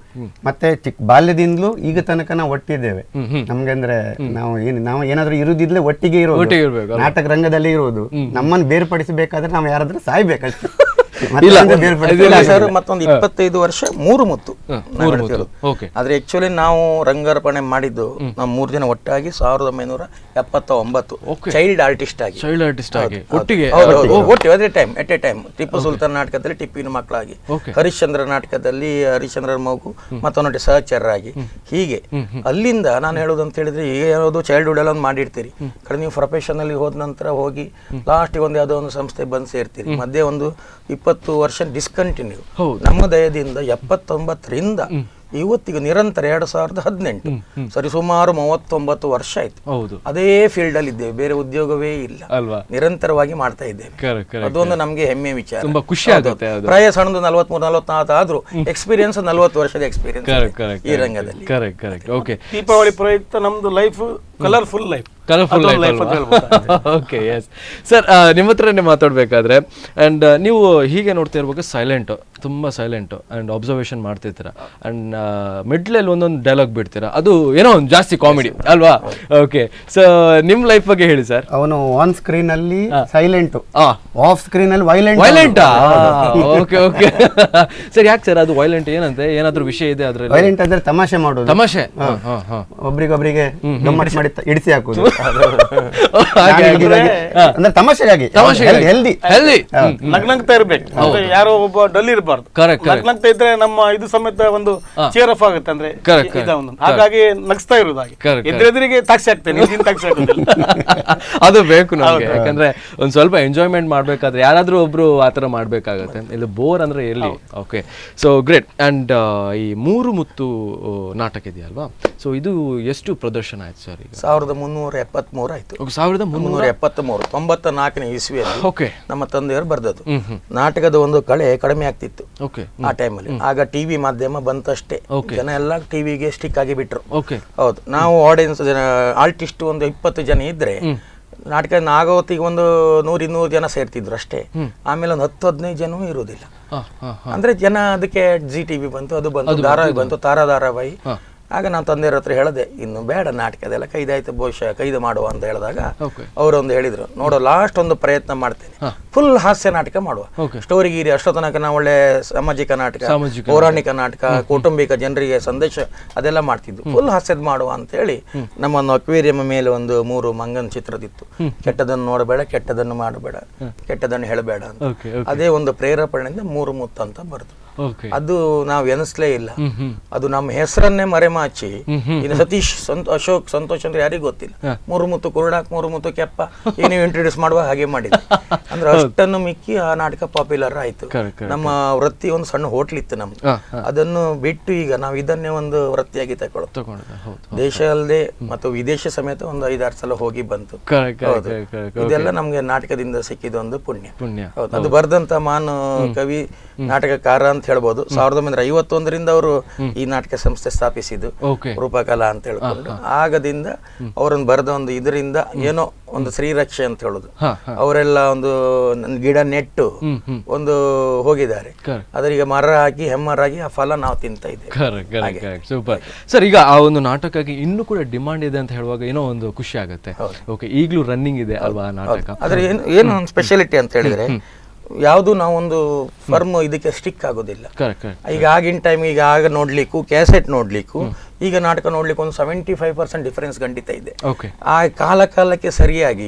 ಮತ್ತೆ ಬಾಲ್ಯದಿಂದಲೂ ಈಗ ತನಕ ನಾವು ಒಟ್ಟಿದ್ದೇವೆ. ನಮ್ಗೆ ಅಂದ್ರೆ ನಾವು ಏನಾದ್ರೂ ಇರುದಿದ್ಲೆ ಒಟ್ಟಿಗೆ ಇರೋದು, ನಾಟಕ ರಂಗದಲ್ಲಿ ಇರೋದು. ನಮ್ಮನ್ನು ಬೇರ್ಪಡಿಸಬೇಕಾದ್ರೆ ನಾವು ಯಾರಾದ್ರೂ ಸಾಯ್ಬೇಕಷ್ಟೇ. ಮತ್ತೊಂದು 25 ವರ್ಷ 3 ಮುತ್ತು. ಆದ್ರೆ ಆಕ್ಚುಲಿ ನಾವು ರಂಗಾರ್ಪಣೆ ಮಾಡಿದ್ದು ನಾವು 3 ಜನ ಒಟ್ಟಾಗಿ 1979 ಚೈಲ್ಡ್ ಆರ್ಟಿಸ್ಟ್ ಆಗಿ at a time Tipu Sultan ನಾಟಕದಲ್ಲಿ ಟಿಪ್ಪಿನ ಮಕ್ಕಳಾಗಿ, ಹರಿಶ್ಚಂದ್ರ ನಾಟಕದಲ್ಲಿ ಹರಿಶ್ಚಂದ್ರ ಮಗು ಮತ್ತೊಂದು ಸಹಚರರಾಗಿ, ಹೀಗೆ ಅಲ್ಲಿಂದ ನಾನು ಹೇಳೋದು ಅಂತ ಹೇಳಿದ್ರೆ, ಈಗ ಯಾವುದು ಚೈಲ್ಡ್ಹುಡ್ ಎಲ್ಲ ಒಂದು ಮಾಡಿರ್ತೀರಿ, ಕಡೆ ನೀವು ಪ್ರೊಫೆಷನ್ ಅಲ್ಲಿ ಹೋದ ನಂತರ ಹೋಗಿ ಲಾಸ್ಟ್ ಒಂದು ಯಾವುದೋ ಒಂದು ಸಂಸ್ಥೆ ಬಂದು ಸೇರ್ತೀರಿ, ಮಧ್ಯೆ ಒಂದು 20 ವರ್ಷ ಡಿಸ್ಕಂಟಿನ್ಯೂ. ನಮ್ಮ ದಯದಿಂದ 79ರಿಂದ ಇವತ್ತಿಗೆ ನಿರಂತರ 2018 ಸರಿ ಸುಮಾರು 39 ವರ್ಷ ಆಯ್ತು ಅದೇ ಫೀಲ್ಡ್ ಅಲ್ಲಿ ಇದ್ದೇವೆ, ಬೇರೆ ಉದ್ಯೋಗವೇ ಇಲ್ಲ, ನಿರಂತರವಾಗಿ ಮಾಡ್ತಾ ಇದ್ದೇವೆ. ಅದೊಂದು ನಮ್ಗೆ ಹೆಮ್ಮೆ ವಿಚಾರ, ತುಂಬಾ ಖುಷಿ ಆಗುತ್ತೆ. ಪ್ರಾಯ ಸಣ್ಣದು 43-44 ಆದ್ರೂ ಎಕ್ಸ್ಪೀರಿಯನ್ಸ್ 40 ವರ್ಷದ ಎಕ್ಸ್ಪೀರಿಯನ್ಸ್ ಈ ರಂಗದಲ್ಲಿ. ದೀಪಾವಳಿ ಪ್ರಯುಕ್ತ ನಮ್ದು life colourful life. Okay, yes sir, ನಿಮ್ಮ ಹತ್ರನೇ ಮಾತಾಡ್ಬೇಕಾದ್ರೆ, ಅಂಡ್ ನೀವು ಹೀಗೆ ನೋಡ್ತಾ ಇರ್ಬೇಕು, ಸೈಲೆಂಟ್, ತುಂಬಾ ಸೈಲೆಂಟ್ ಅಂಡ್ ಅಬ್ಸರ್ವೇಷನ್ ಮಾಡ್ತಿರ್ತೀರಾ, ಅಂಡ್ ಮಿಡ್ಲಲ್ಲಿ ಒಂದೊಂದು ಡೈಲಾಗ್ ಬಿಡ್ತೀರಾ, ಅದು ಏನೋ ಒಂದು ಜಾಸ್ತಿ ಕಾಮಿಡಿ ಅಲ್ವಾ? ಓಕೆ, ಸೊ ನಿಮ್ ಲೈಫ್ ಬಗ್ಗೆ ಹೇಳಿ ಸರ್. ಅವನು ಆನ್ ಸ್ಕ್ರೀನ್ ಅಲ್ಲಿ ಸೈಲೆಂಟ್, ಆಫ್ ಸ್ಕ್ರೀನ್ ಅಲ್ಲಿ ವೈಲೆಂಟ್. ಓಕೆ ಓಕೆ ಸರ್, ಯಾಕೆ ಸರ್ ಅದು ವೈಲೆಂಟ್? ಏನಂತೆ, ಏನಾದ್ರೂ ವಿಷಯ ಇದೆ ಅದ್ರಲ್ಲಿ? ವೈಲೆಂಟ್ ಅಂದ್ರೆ ತಮಾಷೆ ಮಾಡೋದು, ತಮಾಷೆ, ಒಬ್ರಿಗೊಬ್ರಿಗೆ ಗಮ್ಮತ್ ಮಾಡಿ ಇಡಿಸಿ ಹಾಕುದು, ಅಂದ್ರೆ ತಮಾಷೆಗಾಗಿ, ಹೆಲ್ದಿ ನಗ್ನಗ್ತಾ ಇರ್ಬೇಕು, ಯಾರೋ ಒಬ್ಬ ಡಲ್ ಇರಬಾರ್ದು. ನಗ್ನಗ್ತಾ ಇದ್ರೆ ನಮ್ಮ ಇದು ಸಮೇತ ಒಂದು ಚೇರ್ ಆಫ್ ಆಗುತ್ತೆ, ಅಂದ್ರೆ ಹಾಗಾಗಿ ನಗ್ಸ್ತಾ ಇರೋದು. ಹಾಗೆ ಎದುರೆದುರಿಗೆ ತಾಕ್ಷಿ ಆಗ್ತೇನೆ, ತಾಕ್ಷಿ ಆಗೋದಿಲ್ಲ, ಅದು ಬೇಕು ನಮ್ಗೆ. ಯಾಕಂದ್ರೆ ಒಂದ್ ಸ್ವಲ್ಪ ಎಂಜಾಯ್ಮೆಂಟ್ ಮಾಡ್ಬೇಕಾದ್ರೆ ಯಾರಾದ್ರೂ ಒಬ್ರು ಆತರ ಮಾಡ್ಬೇಕಾಗತ್ತೆ, ಇಲ್ಲಿ ಬೋರ್ ಅಂದ್ರೆ ಎಲ್ಲಿ. Okay, so great. ಅಂಡ್ ಈ 3 ಮುತ್ತು ನಾಟಕ ಇದೆಯಲ್ವಾ, ಸೊ ಇದು ಎಷ್ಟು ಪ್ರದರ್ಶನ ಆಯ್ತು ಸರ್? ಈಗ 1373 ಆಯ್ತು. 1373 94ನೇ ಇಸ್ವಿಯಲ್ಲಿ ನಮ್ಮ ತಂದೆಯವರು ಬರ್ದದ್ದು. ನಾಟಕದ ಒಂದು ಕಡಿಮೆ ಆಗ್ತಿತ್ತು ಆ ಟೈಮಲ್ಲಿ. ಆಗ ಟಿವಿ ಮಾಧ್ಯಮ ಬಂತಷ್ಟೇ, ಜನ ಎಲ್ಲ ಟಿವಿಗೆ ಸ್ಟಿಕ್ ಆಗಿ ಬಿಟ್ರು. ಹೌದು, ನಾವು ಆಡಿಯನ್ಸ್ ಆರ್ಟಿಸ್ಟ್ ಒಂದು 20 ಜನ ಇದ್ರೆ ನಾಟಕ ಆಗೋತ್ತಿಗೆ ಒಂದು 100-200 ಜನ ಸೇರ್ತಿದ್ರು ಅಷ್ಟೇ. ಆಮೇಲೆ ಒಂದು 10-15 ಜನವೂ ಇರುವುದಿಲ್ಲ. ಅಂದ್ರೆ ಜನ ಅದಕ್ಕೆ ಜಿ ಟಿವಿ ಬಂತು, ಅದು ಬಂತು, ಧಾರಾವಾಹಿ ಬಂತು, ತಾರಾ ಧಾರಾವಾಹಿ, ಆಗ ನಾನು ತಂದೆಯವ್ರ ಹತ್ರ ಹೇಳಿದೆ, ಇನ್ನು ಬೇಡ ನಾಟಕ ಅದೆಲ್ಲ ಕೈದಾಯ್ತು, ಬಹುಶಃ ಕೈದು ಮಾಡುವ ಅಂತ ಹೇಳಿದಾಗ ಅವರೊಂದು ಹೇಳಿದ್ರು, ನೋಡೋ ಲಾಸ್ಟ್ ಒಂದು ಪ್ರಯತ್ನ ಮಾಡ್ತೇನೆ, ಫುಲ್ ಹಾಸ್ಯ ನಾಟಕ ಮಾಡುವ, ಸ್ಟೋರಿ ಗೀರಿ ಅಷ್ಟೋ ತನಕ ನಾವು ಒಳ್ಳೆ ಸಾಮಾಜಿಕ ನಾಟಕ, ಪೌರಾಣಿಕ ನಾಟಕ, ಕೌಟುಂಬಿಕ ಜನರಿಗೆ ಸಂದೇಶ ಅದೆಲ್ಲ ಮಾಡ್ತಿದ್ದು, ಫುಲ್ ಹಾಸ್ಯದ ಮಾಡುವ ಅಂತ ಹೇಳಿ ನಮ್ಮನ್ನು ಅಕ್ವೇರಿಯಂ ಮೇಲೆ ಒಂದು 3 ಮಂಗನ ಚಿತ್ರದಿತ್ತು. ಕೆಟ್ಟದನ್ನು ನೋಡಬೇಡ, ಕೆಟ್ಟದನ್ನು ಮಾಡಬೇಡ, ಕೆಟ್ಟದನ್ನು ಹೇಳಬೇಡ ಅಂತ. ಅದೇ ಒಂದು ಪ್ರೇರೇಪಣೆಯಿಂದ 3 ಮುತ್ತು ಅಂತ ಬರೆದು, ಅದು ನಾವು ಎನಿಸ್ಲೇ ಇಲ್ಲ. ಅದು ನಮ್ಮ ಹೆಸರನ್ನೇ ಮರೆಮಾಚಿ, ಇನ್ನು ಸತೀಶ್ ಅಶೋಕ್ ಸಂತೋಷ್ ಅಂದ್ರೆ ಯಾರಿಗೂ ಗೊತ್ತಿಲ್ಲ, 3 ಮುತ್ತು ಕುರುಡಾಕ್, 3 ಮುತ್ತು ಕೆಪ್ಪ, ಈಗ ನೀವು ಇಂಟ್ರೊಡ್ಯೂಸ್ ಮಾಡುವ ಹಾಗೆ ಮಾಡಿದ್ವಿ. ಅಂದ್ರೆ ಅಷ್ಟನ್ನು ಮಿಕ್ಕಿ ಆ ನಾಟಕ ಪಾಪ್ಯುಲರ್ ಆಯ್ತು. ನಮ್ಮ ವೃತ್ತಿ ಒಂದು ಸಣ್ಣ ಹೋಟ್ಲ್ ಇತ್ತು ನಮ್ದು, ಅದನ್ನು ಬಿಟ್ಟು ಈಗ ನಾವು ಇದನ್ನೇ ಒಂದು ವೃತ್ತಿಯಾಗಿ ತಗೊಳ್ಳೋದು. ದೇಶ ಅಲ್ಲದೆ ಮತ್ತು ವಿದೇಶ ಸಮೇತ ಒಂದು 5-6 ಸಲ ಹೋಗಿ ಬಂತು. ಇದೆಲ್ಲ ನಮ್ಗೆ ನಾಟಕದಿಂದ ಸಿಕ್ಕಿದ ಒಂದು ಪುಣ್ಯ. ಅದು ಬರ್ದಂತ ಮಾನು ಕವಿ ನಾಟಕಕಾರ ಅಂತ ಹೇಳ್ಬೋದು. 1951ರಿಂದ ಅವರು ಈ ನಾಟಕ ಸಂಸ್ಥೆ ಸ್ಥಾಪಿಸಿದ್ದು, ರೂಪಕಲಾ ಅಂತ ಹೇಳ್ಕೊಂಡು. ಆಗದಿಂದ ಅವರನ್ನು ಬರೆದ ಒಂದು ಇದರಿಂದ ಏನೋ ಒಂದು ಶ್ರೀರಕ್ಷೆ ಅಂತ ಹೇಳುದು, ಅವರೆಲ್ಲ ಒಂದು ಗಿಡ ನೆಟ್ಟು ಒಂದು ಹೋಗಿದ್ದಾರೆ. ಅದರೀಗ ಮರ ಹಾಕಿ ಹೆಮ್ಮರಾಗಿ ಆ ಫಲ ನಾವು ತಿಂತ ಇದ್ದೇವೆ. Super sir. ಈಗ ಆ ಒಂದು ನಾಟಕಕ್ಕೆ ಇನ್ನೂ ಕೂಡ ಡಿಮಾಂಡ್ ಇದೆ ಅಂತ ಹೇಳುವಾಗ ಏನೋ ಒಂದು ಖುಷಿ ಆಗುತ್ತೆ. ಓಕೆ, ಈಗಲೂ ರನ್ನಿಂಗ್ ಇದೆ ಅಲ್ವಾ ನಾಟಕ? ಆದ್ರೆ ಏನು ಒಂದು ಸ್ಪೆಷಾಲಿಟಿ ಅಂತ ಹೇಳಿದ್ರೆ, ಯಾವುದು ನಾವೊಂದು ಫರ್ಮ್ ಇದಕ್ಕೆ ಸ್ಟಿಕ್ ಆಗೋದಿಲ್ಲ. ಈಗ ಆಗಿನ ಟೈಮ್ ಈಗ ಆಗ ನೋಡ್ಲಿಕ್ಕೂ ಕ್ಯಾಸೆಟ್ ನೋಡ್ಲಿಕ್ಕೂ ಈಗ ನಾಟಕ ನೋಡ್ಲಿಕ್ಕೆ ಒಂದು 75% ಡಿಫರೆನ್ಸ್ ಖಂಡಿತ ಇದೆ. ಆ ಕಾಲಕ್ಕೆ ಸರಿಯಾಗಿ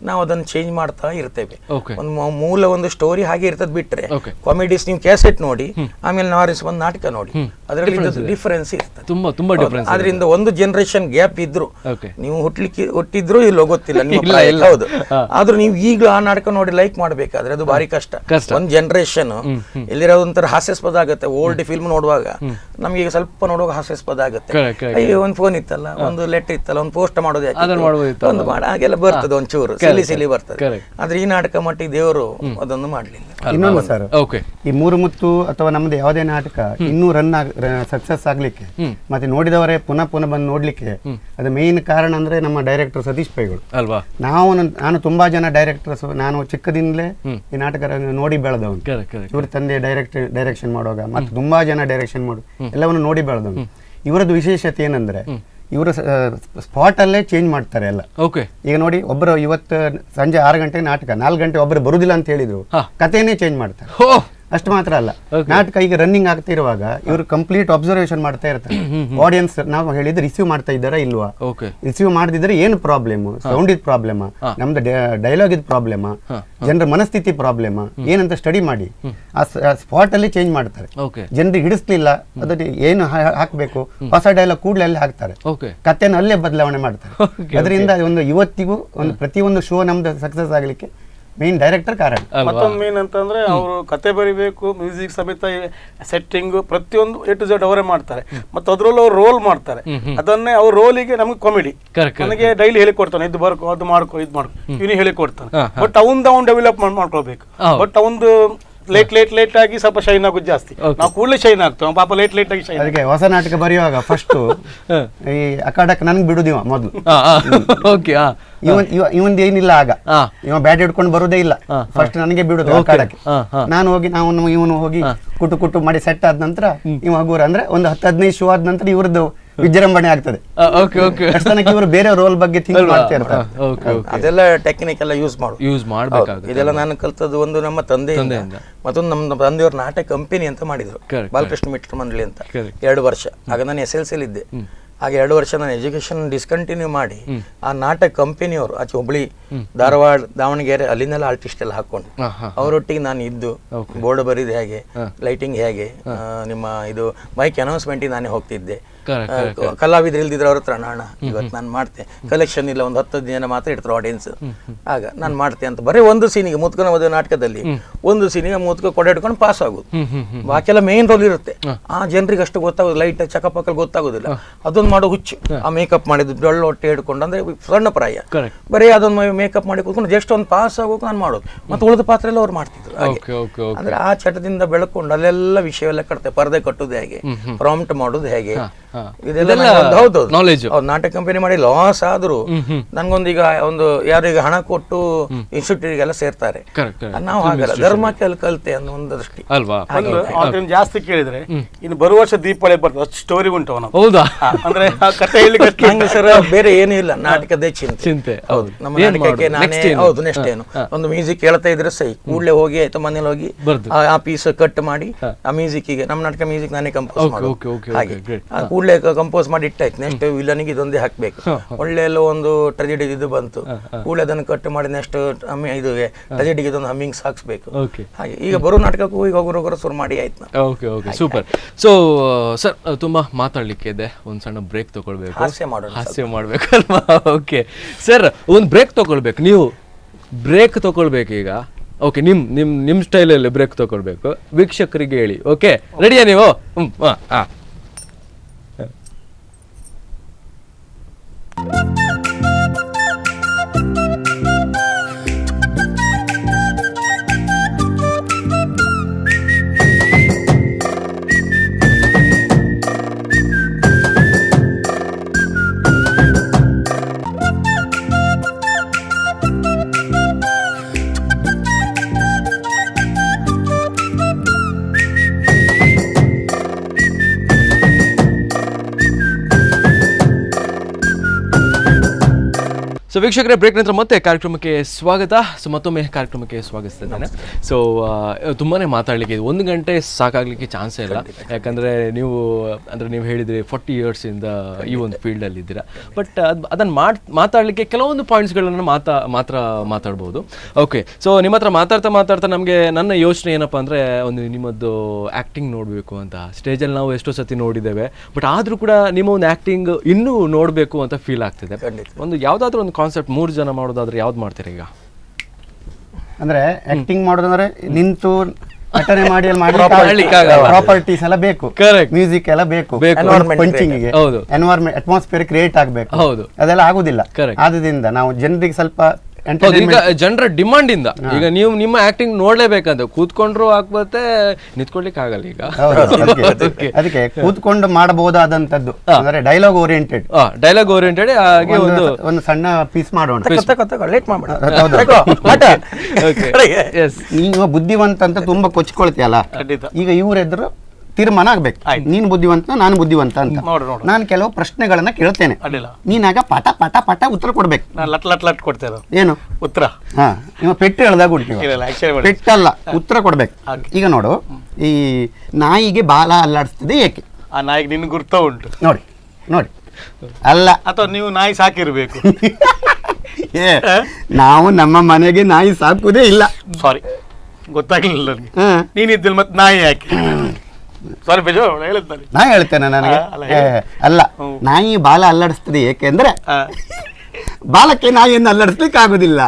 ನಾವು ಅದನ್ನು ಚೇಂಜ್ ಮಾಡ್ತಾ ಇರ್ತೇವೆ. ಒಂದು ಮೂಲ ಒಂದು ಸ್ಟೋರಿ ಹಾಗೆ ಇರ್ತದೆ, ಬಿಟ್ರೆ ಕಾಮಿಡೀಸ್ ನೀವು ಕ್ಯಾಸೆಟ್ ನೋಡಿ ಆಮೇಲೆ ನಾರಿಸ್ ಒಂದು ನಾಟಕ ನೋಡಿ, ಅದರಲ್ಲಿ ಡಿಫರೆನ್ಸ್ ಇರ್ತದೆ ತುಂಬಾ ಡಿಫರೆನ್ಸ್. ಅದರಿಂದ ಒಂದು ಜನರೇಷನ್ ಗ್ಯಾಪ್ ಇದ್ರು, ನೀವು ಹುಟ್ಟಿದ್ರು ಇಲ್ಲೋ ಗೊತ್ತಿಲ್ಲ ನಿಮ್ಮ ಹೌದು, ಆದ್ರೂ ನೀವು ಈಗಲೂ ಆ ನಾಟಕ ನೋಡಿ ಲೈಕ್ ಮಾಡ್ಬೇಕಾದ್ರೆ ಅದು ಭಾರಿ ಕಷ್ಟ. ಒಂದ್ ಜನರೇಷನ್ ಎಲ್ಲಿರೋ ಒಂಥರ ಹಾಸ್ಯಾಸ್ಪದ ಆಗುತ್ತೆ. ಓಲ್ಡ್ ಫಿಲ್ಮ್ ನೋಡುವಾಗ ನಮ್ಗೆ ಈಗ ಸ್ವಲ್ಪ ನೋಡುವಾಗ ಹಾಸ್ಯಾಸ್ಪದ ಆಗುತ್ತೆ. ಒಂದು ಫೋನ್ ಇತ್ತಲ್ಲ, ಒಂದು ಲೆಟರ್ ಇತ್ತಲ್ಲ, ಒಂದು ಪೋಸ್ಟ್ ಮಾಡೋದು ಒಂದು ಹಾಗೆಲ್ಲ ಬರ್ತದೆ, ಒಂಚೂರು ಸಿಲಿ ಬರ್ತದೆ. ಆದ್ರೆ ಈ ನಾಟಕ ಮಟ್ಟಿಗೆ ದೇವರು ಅದೊಂದು ಮಾಡ್ಲಿಲ್ಲ. ಇನ್ನೊಂದು ಸರ್, ಈ 3 ಮುತ್ತು ಅಥವಾ ನಮ್ದು ಯಾವುದೇ ನಾಟಕ ಇನ್ನೂ ಸಕ್ಸಸ್ ಆಗ್ಲಿಕ್ಕೆ ಮತ್ತೆ ನೋಡಿದವರೇ ಪುನಃ ಬಂದು ನೋಡ್ಲಿಕ್ಕೆ ಅದು ಮೇನ್ ಕಾರಣ ಅಂದ್ರೆ ನಮ್ಮ ಡೈರೆಕ್ಟರ್ ಸತೀಶ್ ಪೈಗಳು ಅಲ್ವಾ. ನಾನು ತುಂಬಾ ಜನ ಡೈರೆಕ್ಟರ್ಸ್, ನಾನು ಚಿಕ್ಕದಿಂದಲೇ ಈ ನಾಟಕ ನೋಡಿ ಬೆಳೆದವನು. ಇವ್ರ ತಂದೆ ಡೈರೆಕ್ಷನ್ ಮಾಡುವಾಗ ಮತ್ತೆ ತುಂಬಾ ಜನ ಡೈರೆಕ್ಷನ್ ಮಾಡು ಎಲ್ಲವನ್ನು ನೋಡಿ ಬೆಳೆದವನು. ಇವರದ್ದು ವಿಶೇಷತೆ ಏನಂದ್ರೆ ಇವರು ಸ್ಪಾಟ್ ಅಲ್ಲೇ ಚೇಂಜ್ ಮಾಡ್ತಾರೆ ಎಲ್ಲ. ಈಗ ನೋಡಿ, ಒಬ್ಬರು ಇವತ್ತು ಸಂಜೆ 6 ಗಂಟೆ ನಾಟಕ, 4 ಗಂಟೆ ಒಬ್ಬರು ಬರುದಿಲ್ಲ ಅಂತ ಹೇಳಿದ್ರು, ಕಥೆನೇ ಚೇಂಜ್ ಮಾಡ್ತಾರೆ. ಅಷ್ಟು ಮಾತ್ರ ಅಲ್ಲ, ನಾಟಕ ಈಗ ರನ್ನಿಂಗ್ ಆಗ್ತಿರುವಾಗ ಇವರು ಕಂಪ್ಲೀಟ್ ಅಬ್ಸರ್ವೇಷನ್ ಮಾಡ್ತಾ ಇರ್ತಾರೆ. ಆಡಿಯನ್ಸ್ ನಾವು ಹೇಳಿದ್ರೆ ರಿಸೀವ್ ಮಾಡ್ತಾ ಇದ್ದಾರಾ ಇಲ್ವಾ, ರಿಸೀವ್ ಮಾಡದಿದ್ರೆ ಏನು ಪ್ರಾಬ್ಲಮ್, ಸೌಂಡ್ ಇದ್ ಪ್ರಾಬ್ಲಮ್, ನಮ್ದು ಡೈಲಾಗ್ ಇದ್ ಪ್ರಾಬ್ಲಮ್, ಜನರ ಮನಸ್ಥಿತಿ ಪ್ರಾಬ್ಲಮ್ ಏನಂತ ಸ್ಟಡಿ ಮಾಡಿ ಆ ಸ್ಪಾಟ್ ಅಲ್ಲಿ ಚೇಂಜ್ ಮಾಡ್ತಾರೆ. ಜನರಿಗೆ ಹಿಡಿಸ್ಲಿಲ್ಲ ಅದಕ್ಕೆ ಏನು ಹಾಕ್ಬೇಕು, ಹೊಸ ಡೈಲಾಗ್ ಕೂಡಲೇ ಅಲ್ಲಿ ಹಾಕ್ತಾರೆ, ಕಥೆನ ಅಲ್ಲೇ ಬದಲಾವಣೆ ಮಾಡ್ತಾರೆ. ಅದರಿಂದ ಒಂದು ಇವತ್ತಿಗೂ ಒಂದು ಪ್ರತಿಯೊಂದು ಶೋ ನಮ್ದು ಸಕ್ಸಸ್ ಆಗ್ಲಿಕ್ಕೆ ಮೇನ್ ಡೈರೆಕ್ಟರ್ ಕಾರಣ. ಮತ್ತೊಂದು ಮೇನ್ ಅಂತಂದ್ರೆ ಅವರು ಕತೆ ಬರಿಬೇಕು, ಮ್ಯೂಸಿಕ್ ಸಮೇತ ಸೆಟ್ಟಿಂಗ್ ಪ್ರತಿಯೊಂದು A to Z ಅವರೇ ಮಾಡ್ತಾರೆ. ಮತ್ತೆ ಅದ್ರಲ್ಲೂ ಅವ್ರು ರೋಲ್ ಮಾಡ್ತಾರೆ. ಅದನ್ನೇ ಅವ್ರ ರೋಲಿಗೆ ನಮ್ಗೆ ಕಾಮಿಡಿ, ನನಗೆ ಡೈಲಿ ಹೇಳಿಕೊಡ್ತಾನೆ, ಇದು ಬರ್ಕೋ, ಅದು ಮಾಡ್ಕೋ, ಇದು ಮಾಡ್ಕೋ, ಇವನಿಗೆ ಹೇಳಿಕೊಡ್ತಾನೆ. ಬಟ್ ಅವ್ನು ಡೆವಲಪ್ಮೆಂಟ್ ಮಾಡ್ಕೊಳ್ಬೇಕು. ಬಟ್ ಅವಂದು ಲೇಟ್ ಆಗಿ ಸ್ವಲ್ಪ ಶೈನ್ ಆಗೋದು ಜಾಸ್ತಿ, ನಾವು ಕೂಡಲೇ ಶೈನ್ ಆಗ್ತೇವೆ, ಪಾಪ ಲೇಟ್ ಆಗಿ ಶೈನ್. ಅದಕ್ಕೆ ಹೊಸ ನಾಟಕ ಬರೆಯುವಾಗ ಫಸ್ಟ್ ಈ ಅಕಾಡಕ್ ನನ್ಗೆ ಬಿಡುದಿವ ಮೊದ್ಲು. ಇವಂದ್ ಏನಿಲ್ಲ, ಆಗ ಇವ ಬ್ಯಾಟ್ ಹಿಡ್ಕೊಂಡು ಬರುದೇ ಇಲ್ಲ, ಫಸ್ಟ್ ನನಗೆ ಬಿಡುದು ಅಕಾಡಕ್ಕೆ. ನಾನು ಹೋಗಿ ಇವನು ಹೋಗಿ ಕುಟು ಮಾಡಿ ಸೆಟ್ ಆದ ನಂತರ ಇವ ಹಗುರ ಅಂದ್ರೆ ಒಂದು 10-15 ಶೋ ಆದ ನಂತರ ಇವ್ರದ್ದು ವಿಜೃಂಭಣೆ ಆಗ್ತದೆ. ಇವರು ಬೇರೆ ರೋಲ್ ಬಗ್ಗೆ ಥಿಂಕ್ ಮಾಡ್ತಾ ಇರ್ತಾರೆ. ಅದೆಲ್ಲ ಟೆಕ್ನಿಕ್ ಎಲ್ಲ ಯೂಸ್ ಮಾಡಬೇಕು. ಇದೆಲ್ಲ ನಾನು ಕಲ್ತದ್ದು ಒಂದು ನಮ್ಮ ತಂದೆಯಿಂದ, ಮತ್ತೊಂದು ನಮ್ಮ ತಂದೆಯವ್ರ ನಾಟಕ ಕಂಪನಿ ಅಂತ ಮಾಡಿದ್ರು, ಬಾಲಕೃಷ್ಣ ಮಿತ್ರ ಮಂಡಳಿ ಅಂತ. 2 ವರ್ಷ ಆಗ ನಾನು SLC ಇದ್ದೆ. ಹಾಗೆ 2 ವರ್ಷ ನಾನು ಎಜುಕೇಶನ್ ಡಿಸ್ಕಂಟಿನ್ಯೂ ಮಾಡಿ ಆ ನಾಟಕ ಕಂಪನಿಯವರು ಆಚೆ ಹುಬ್ಳಿ, ಧಾರವಾಡ, ದಾವಣಗೆರೆ ಅಲ್ಲಿಂದೆಲ್ಲ ಆರ್ಟಿಸ್ಟ್ ಎಲ್ಲ ಹಾಕೊಂಡು ಅವರೊಟ್ಟಿಗೆ ನಾನು ಇದ್ದು ಬೋರ್ಡ್ ಬರೀದು ಹೇಗೆ, ಲೈಟಿಂಗ್ ಹೇಗೆ, ನಿಮ್ಮ ಇದು ಮೈಕ್ ಅನೌನ್ಸ್ಮೆಂಟ್ ನಾನೇ ಹೋಗ್ತಿದ್ದೆ. ಕಲಾವಿದ್ರು ಇಲ್ದಿದ್ರೆ ಅವ್ರ ಹತ್ರ ಅಣ್ಣ ಇವತ್ತು ನಾನು ಮಾಡ್ತೆ, ಕಲೆಕ್ಷನ್ ಇಲ್ಲ, ಒಂದು 10 ಜನ ಮಾತ್ರ ಇಡ್ತಾರೆ ಆಡಿಯನ್ಸ್, ಆಗ ನಾನು ಮಾಡ್ತೆ ಅಂತ ಬರೀ ಒಂದು ಸೀನಿಗೆ ಮುತ್ಕನ ಮದುವೆ ನಾಟಕದಲ್ಲಿ ಒಂದು ಸೀನಿಗೆ ಮುತ್ಕ ಕೊಡೆ ಇಟ್ಕೊಂಡು ಪಾಸ್ ಆಗೋದು. ಬಾಕಿಯೆಲ್ಲ ಮೇನ್ ರೋಲ್ ಇರುತ್ತೆ, ಆ ಜನರಿಗೆ ಅಷ್ಟು ಗೊತ್ತಾಗೋದು, ಲೈಟ್ ಚಕಪಕ್ಕಲ್ಲಿ ಗೊತ್ತಾಗೋದಿಲ್ಲ. ಅದೊಂದು ಮಾಡೋ ಹುಚ್ಚು, ಆ ಮೇಕಪ್ ಮಾಡಿದ್ದು ಬೆಳ್ಳ ಹೊಟ್ಟೆ ಹಿಡ್ಕೊಂಡು, ಅಂದ್ರೆ ಸಣ್ಣ ಪ್ರಾಯ ಬರೀ ಅದೊಂದು ಮೇಕಪ್ ಮಾಡಿ ಕೂತ್ಕೊಂಡು ಜಸ್ಟ್ ಒಂದು ಪಾಸ್ ಆಗೋಕೆ ನಾನು ಮಾಡೋದು, ಮತ್ತೆ ಉಳಿದ ಪಾತ್ರ ಎಲ್ಲ ಅವ್ರು ಮಾಡ್ತಿದ್ರು. ಅಂದ್ರೆ ಆ ಚಟದಿಂದ ಬೆಳ್ಕೊಂಡು ಅಲ್ಲೆಲ್ಲ ವಿಷಯ ಎಲ್ಲ ಕಟ್ತೆ, ಪರದೆ ಕಟ್ಟುದು ಹೇಗೆ, ಪ್ರಾಂಪ್ಟ್ ಮಾಡೋದು ಹೇಗೆ, ಇದೆಲ್ಲ ಹೌದು ನಾಲೆಜ್ ನಾಟಕ ಕಂಪನಿ ಮಾಡಿ ಲಾಸ್ ಆದ್ರೂ ನನ್ಗೊಂದೀಗ ಒಂದು ಯಾರು ಈಗ ಹಣ ಕೊಟ್ಟು ಇನ್ಸ್ಟಿಟ್ಯೂಟ್ಗೆಲ್ಲ ಸೇರ್ತಾರೆ. ನಾವು ಹಾಗಲ್ಲ, ಧರ್ಮಕ್ಕೆ ಅಲ್ಲಿ ಕಲ್ತೆ ಅನ್ನೋ ಒಂದು ದೃಷ್ಟಿ ಅಲ್ವಾ. ಜಾಸ್ತಿ ಕೇಳಿದ್ರೆ ಇನ್ನು ಬರುವ ವರ್ಷ ದೀಪಾವಳಿ ಬರ್ತದೆ, ಅಷ್ಟು ಸ್ಟೋರಿ ಉಂಟು ಅವನು. ಹೌದಾ? ಅಂದ್ರೆ ಆ ಕಥೆ ಹೇಳಿಕ್ಕೆ ನಂಗೆ ಸರ್ ಬೇರೆ ಏನೂ ಇಲ್ಲ, ನಾಟಕದೇ ಚಿಂತೆ. ಹೌದು, ನಮ್ಮ ನಾಟಕಕ್ಕೆ ನಾನೇ ಹೌದು ನೆಕ್ಸ್ಟ್ ಏನು ಒಂದು ಮ್ಯೂಸಿಕ್ ಹೇಳ್ತಾ ಇದ್ರೆ ಸೈ ಕೂಡಲೇ ಹೋಗಿ ಆಯ್ತು ಮನೇಲಿ ಹೋಗಿ ಆ ಪೀಸ್ ಕಟ್ ಮಾಡಿ ಆ ಮ್ಯೂಸಿಕ್ಗೆ ನಮ್ಮ ನಾಟಕ ಮ್ಯೂಸಿಕ್ ನಾನೇ ಕಂಪೋಸ್ ಮಾಡೋದು. ಹಾಗೆ ಕೂಡಲೇ ಕಂಪೋಸ್ ಮಾಡಿ ಇಟ್ಟಾಯ್ತು, ನೆಕ್ಸ್ಟ್ ವಿಲನಿಗೆ ಇದೊಂದೇ ಹಾಕ್ಬೇಕು. ಒಳ್ಳೆ ಎಲ್ಲ ಒಂದು ಟ್ರೆಜಿಡಿ ಇದು ಬಂತು, ಕೂಡಲೇ ಅದನ್ನು ಕಟ್ ಮಾಡಿ ನೆಕ್ಸ್ಟ್ ಇದು ಟ್ರೆಜಿಡಿಗೆ ಇದೊಂದು ಹಮ್ಮಿಂಗ್ಸ್ ಹಾಕ್ಸ್ಬೇಕು. ಹಾಗೆ ಈಗ ಬರೋ ನಾಟಕಕ್ಕೂ ಈಗ ಹೋಗೋರು ಶುರು ಮಾಡಿ ಆಯ್ತು. Okay okay super. So sir ತುಂಬಾ ಮಾತಾಡ್ಲಿಕ್ಕೆ ಇದೆ, ಒಂದ್ ಸಣ್ಣ ಬ್ರೇಕ್ ತಗೊಳ್ಬೇಕು, ಹಾಸ್ಯ ಮಾಡ್ಬೇಕು ಅಲ್ವಾ. ಓಕೆ ಸರ್, ಒಂದು ಬ್ರೇಕ್ ತಗೊಳ್ಬೇಕು, ನೀವು ಬ್ರೇಕ್ ತಗೊಳ್ಬೇಕು ಈಗ. ಓಕೆ, ನಿಮ್ ಸ್ಟೈಲಲ್ಲಿ ಬ್ರೇಕ್ ತಗೊಳ್ಬೇಕು, ವೀಕ್ಷಕರಿಗೆ ಹೇಳಿ. ಓಕೆ, ರೆಡಿಯಾ ನೀವು? ಸೊ ವೀಕ್ಷಕರೇ, ಬ್ರೇಕ್ ನಂತರ ಮತ್ತೆ ಕಾರ್ಯಕ್ರಮಕ್ಕೆ ಸ್ವಾಗತ. ಸೊ ಮತ್ತೊಮ್ಮೆ ಕಾರ್ಯಕ್ರಮಕ್ಕೆ ಸ್ವಾಗತಿಸ್ತಿದ್ದೇನೆ. ಸೊ ತುಂಬಾ ಮಾತಾಡಲಿಕ್ಕೆ 1 ಗಂಟೆ ಸಾಕಾಗಲಿಕ್ಕೆ ಚಾನ್ಸೇ ಇಲ್ಲ, ಯಾಕಂದರೆ ನೀವು ಹೇಳಿದ್ರಿ 40 ಇಯರ್ಸಿಂದ ಈ ಒಂದು ಫೀಲ್ಡಲ್ಲಿ ಇದ್ದೀರಾ. ಬಟ್ ಅದನ್ನು ಮಾತಾಡಲಿಕ್ಕೆ ಕೆಲವೊಂದು ಪಾಯಿಂಟ್ಸ್ಗಳನ್ನು ಮಾತ್ರ ಮಾತಾಡ್ಬೋದು. ಓಕೆ, ಸೊ ನಿಮ್ಮ ಹತ್ರ ಮಾತಾಡ್ತಾ ನಮಗೆ ನನ್ನ ಯೋಚನೆ ಏನಪ್ಪ ಅಂದರೆ, ಒಂದು ನಿಮ್ಮದು ಆ್ಯಕ್ಟಿಂಗ್ ನೋಡಬೇಕು ಅಂತ. ಸ್ಟೇಜಲ್ಲಿ ನಾವು ಎಷ್ಟೋ ಸತಿ ನೋಡಿದ್ದೇವೆ, ಬಟ್ ಆದರೂ ಕೂಡ ನಿಮ್ಮ ಒಂದು ಆ್ಯಕ್ಟಿಂಗ್ ಇನ್ನೂ ನೋಡಬೇಕು ಅಂತ ಫೀಲ್ ಆಗ್ತಿದೆ. ಒಂದು ಯಾವುದಾದ್ರೂ ಒಂದು ಕಾನ್ಸೆಪ್ಟ್ 3 ಜನ ಮಾಡೋದಾದ್ರೆ ಯಾವ್ದು ಮಾಡ್ತೀರಾ ಈಗ? ಅಂದ್ರೆ ಆಕ್ಟಿಂಗ್ ಮಾಡೋದಂದ್ರೆ ನಿಂತು ನಟನೆ ಮಾಡಿ ಪ್ರಾಪರ್ಟೀಸ್ ಎಲ್ಲ ಬೇಕು, ಮ್ಯೂಸಿಕ್ ಎಲ್ಲ ಬೇಕು, ಪಂಚಿಂಗಿಗೆ ಎನ್ವೈರನ್ಮೆಂಟ್ ಅಟ್ಮಾಸ್ಫಿಯರ್ ಕ್ರಿಯೇಟ್ ಆಗಬೇಕು. ಅದೆಲ್ಲ ಆಗುದಿಲ್ಲ. ಆದ್ರಿಂದ ನಾವು ಜನರಿಗೆ ಸ್ವಲ್ಪ ಜನರ ಡಿಮಾಂಡ್ ಇಂದ ಈಗ ನೀವು ನಿಮ್ಮ ಆಕ್ಟಿಂಗ್ ನೋಡ್ಲೇಬೇಕಂತ ಕೂತ್ಕೊಂಡ್ರು ಆಗ್ಬತ್ತೆ, ನಿಂತ್ಕೊಳ್ಲಿಕ್ಕೆ ಆಗಲ್ಲ ಈಗ. ಅದಕ್ಕೆ ಕೂತ್ಕೊಂಡು ಮಾಡಬಹುದಾದಂತದ್ದು ಅಂದ್ರೆ ಡೈಲಾಗ್ ಓರಿಯೆಂಟೆಡ್ ಹಾಗೆ ಒಂದು ಸಣ್ಣ ಪೀಸ್ ಮಾಡೋಣ. ನೀವು ಬುದ್ಧಿವಂತ ಅಂತ ತುಂಬಾ ಕೊಚ್ಕೊಳ್ತೀಯಲ್ಲ, ಈಗ ಇವರೆದ್ರು ತೀರ್ಮಾನ ಆಗ್ಬೇಕು, ನೀನ್ ಬುದ್ಧಿವಂತ ನಾನು ಬುದ್ಧಿವಂತ ಅಂತ. ನಾನು ಕೆಲವು ಪ್ರಶ್ನೆಗಳನ್ನ ಕೇಳ್ತೇನೆ, ನೀನಾಗ ಪಟ ಪಟ ಪಟ ಉತ್ತರ ಕೊಡ್ಬೇಕು. ಏನು ಉತ್ತರ? ನೀವು ಪೆಟ್ಟು ಹೇಳ್ದಾಗ ಪೆಟ್ಟಲ್ಲ, ಉತ್ತರ ಕೊಡ್ಬೇಕು. ಈಗ ನೋಡು, ಈ ನಾಯಿಗೆ ಬಾಲ ಅಲ್ಲಾಡಿಸ್ತದೆ ಏಕೆ? ಆ ನಾಯಿಗೆ ನಿನ್ ಗುರ್ತ ಉಂಟು, ನೋಡಿ ನೋಡಿ. ಅಲ್ಲ, ಅಥವಾ ನೀವು ನಾಯಿ ಸಾಕಿರ್ಬೇಕು. ನಾವು ನಮ್ಮ ಮನೆಗೆ ನಾಯಿ ಸಾಕುವುದೇ ಇಲ್ಲ. ಸಾರಿ, ಗೊತ್ತಾಗ್ಲಿಲ್ಲ ನೀನಿದ್ದಿಲ್ಲ ಮತ್ತೆ ನಾಯಿ ಯಾಕೆ? ನಾ ಹೇಳ್ತೇನೆ ನನಗೆ. ಅಲ್ಲ, ನಾಯಿ ಬಾಲ ಅಲ್ಲಾಡಿಸ್ತದೆ ಏಕೆಂದ್ರೆ ಬಾಲಕ್ಕೆ ನಾಯಿಯನ್ನು ಅಲ್ಲಾಡಿಸ್ಲಿಕ್ಕೆ ಆಗುದಿಲ್ಲ.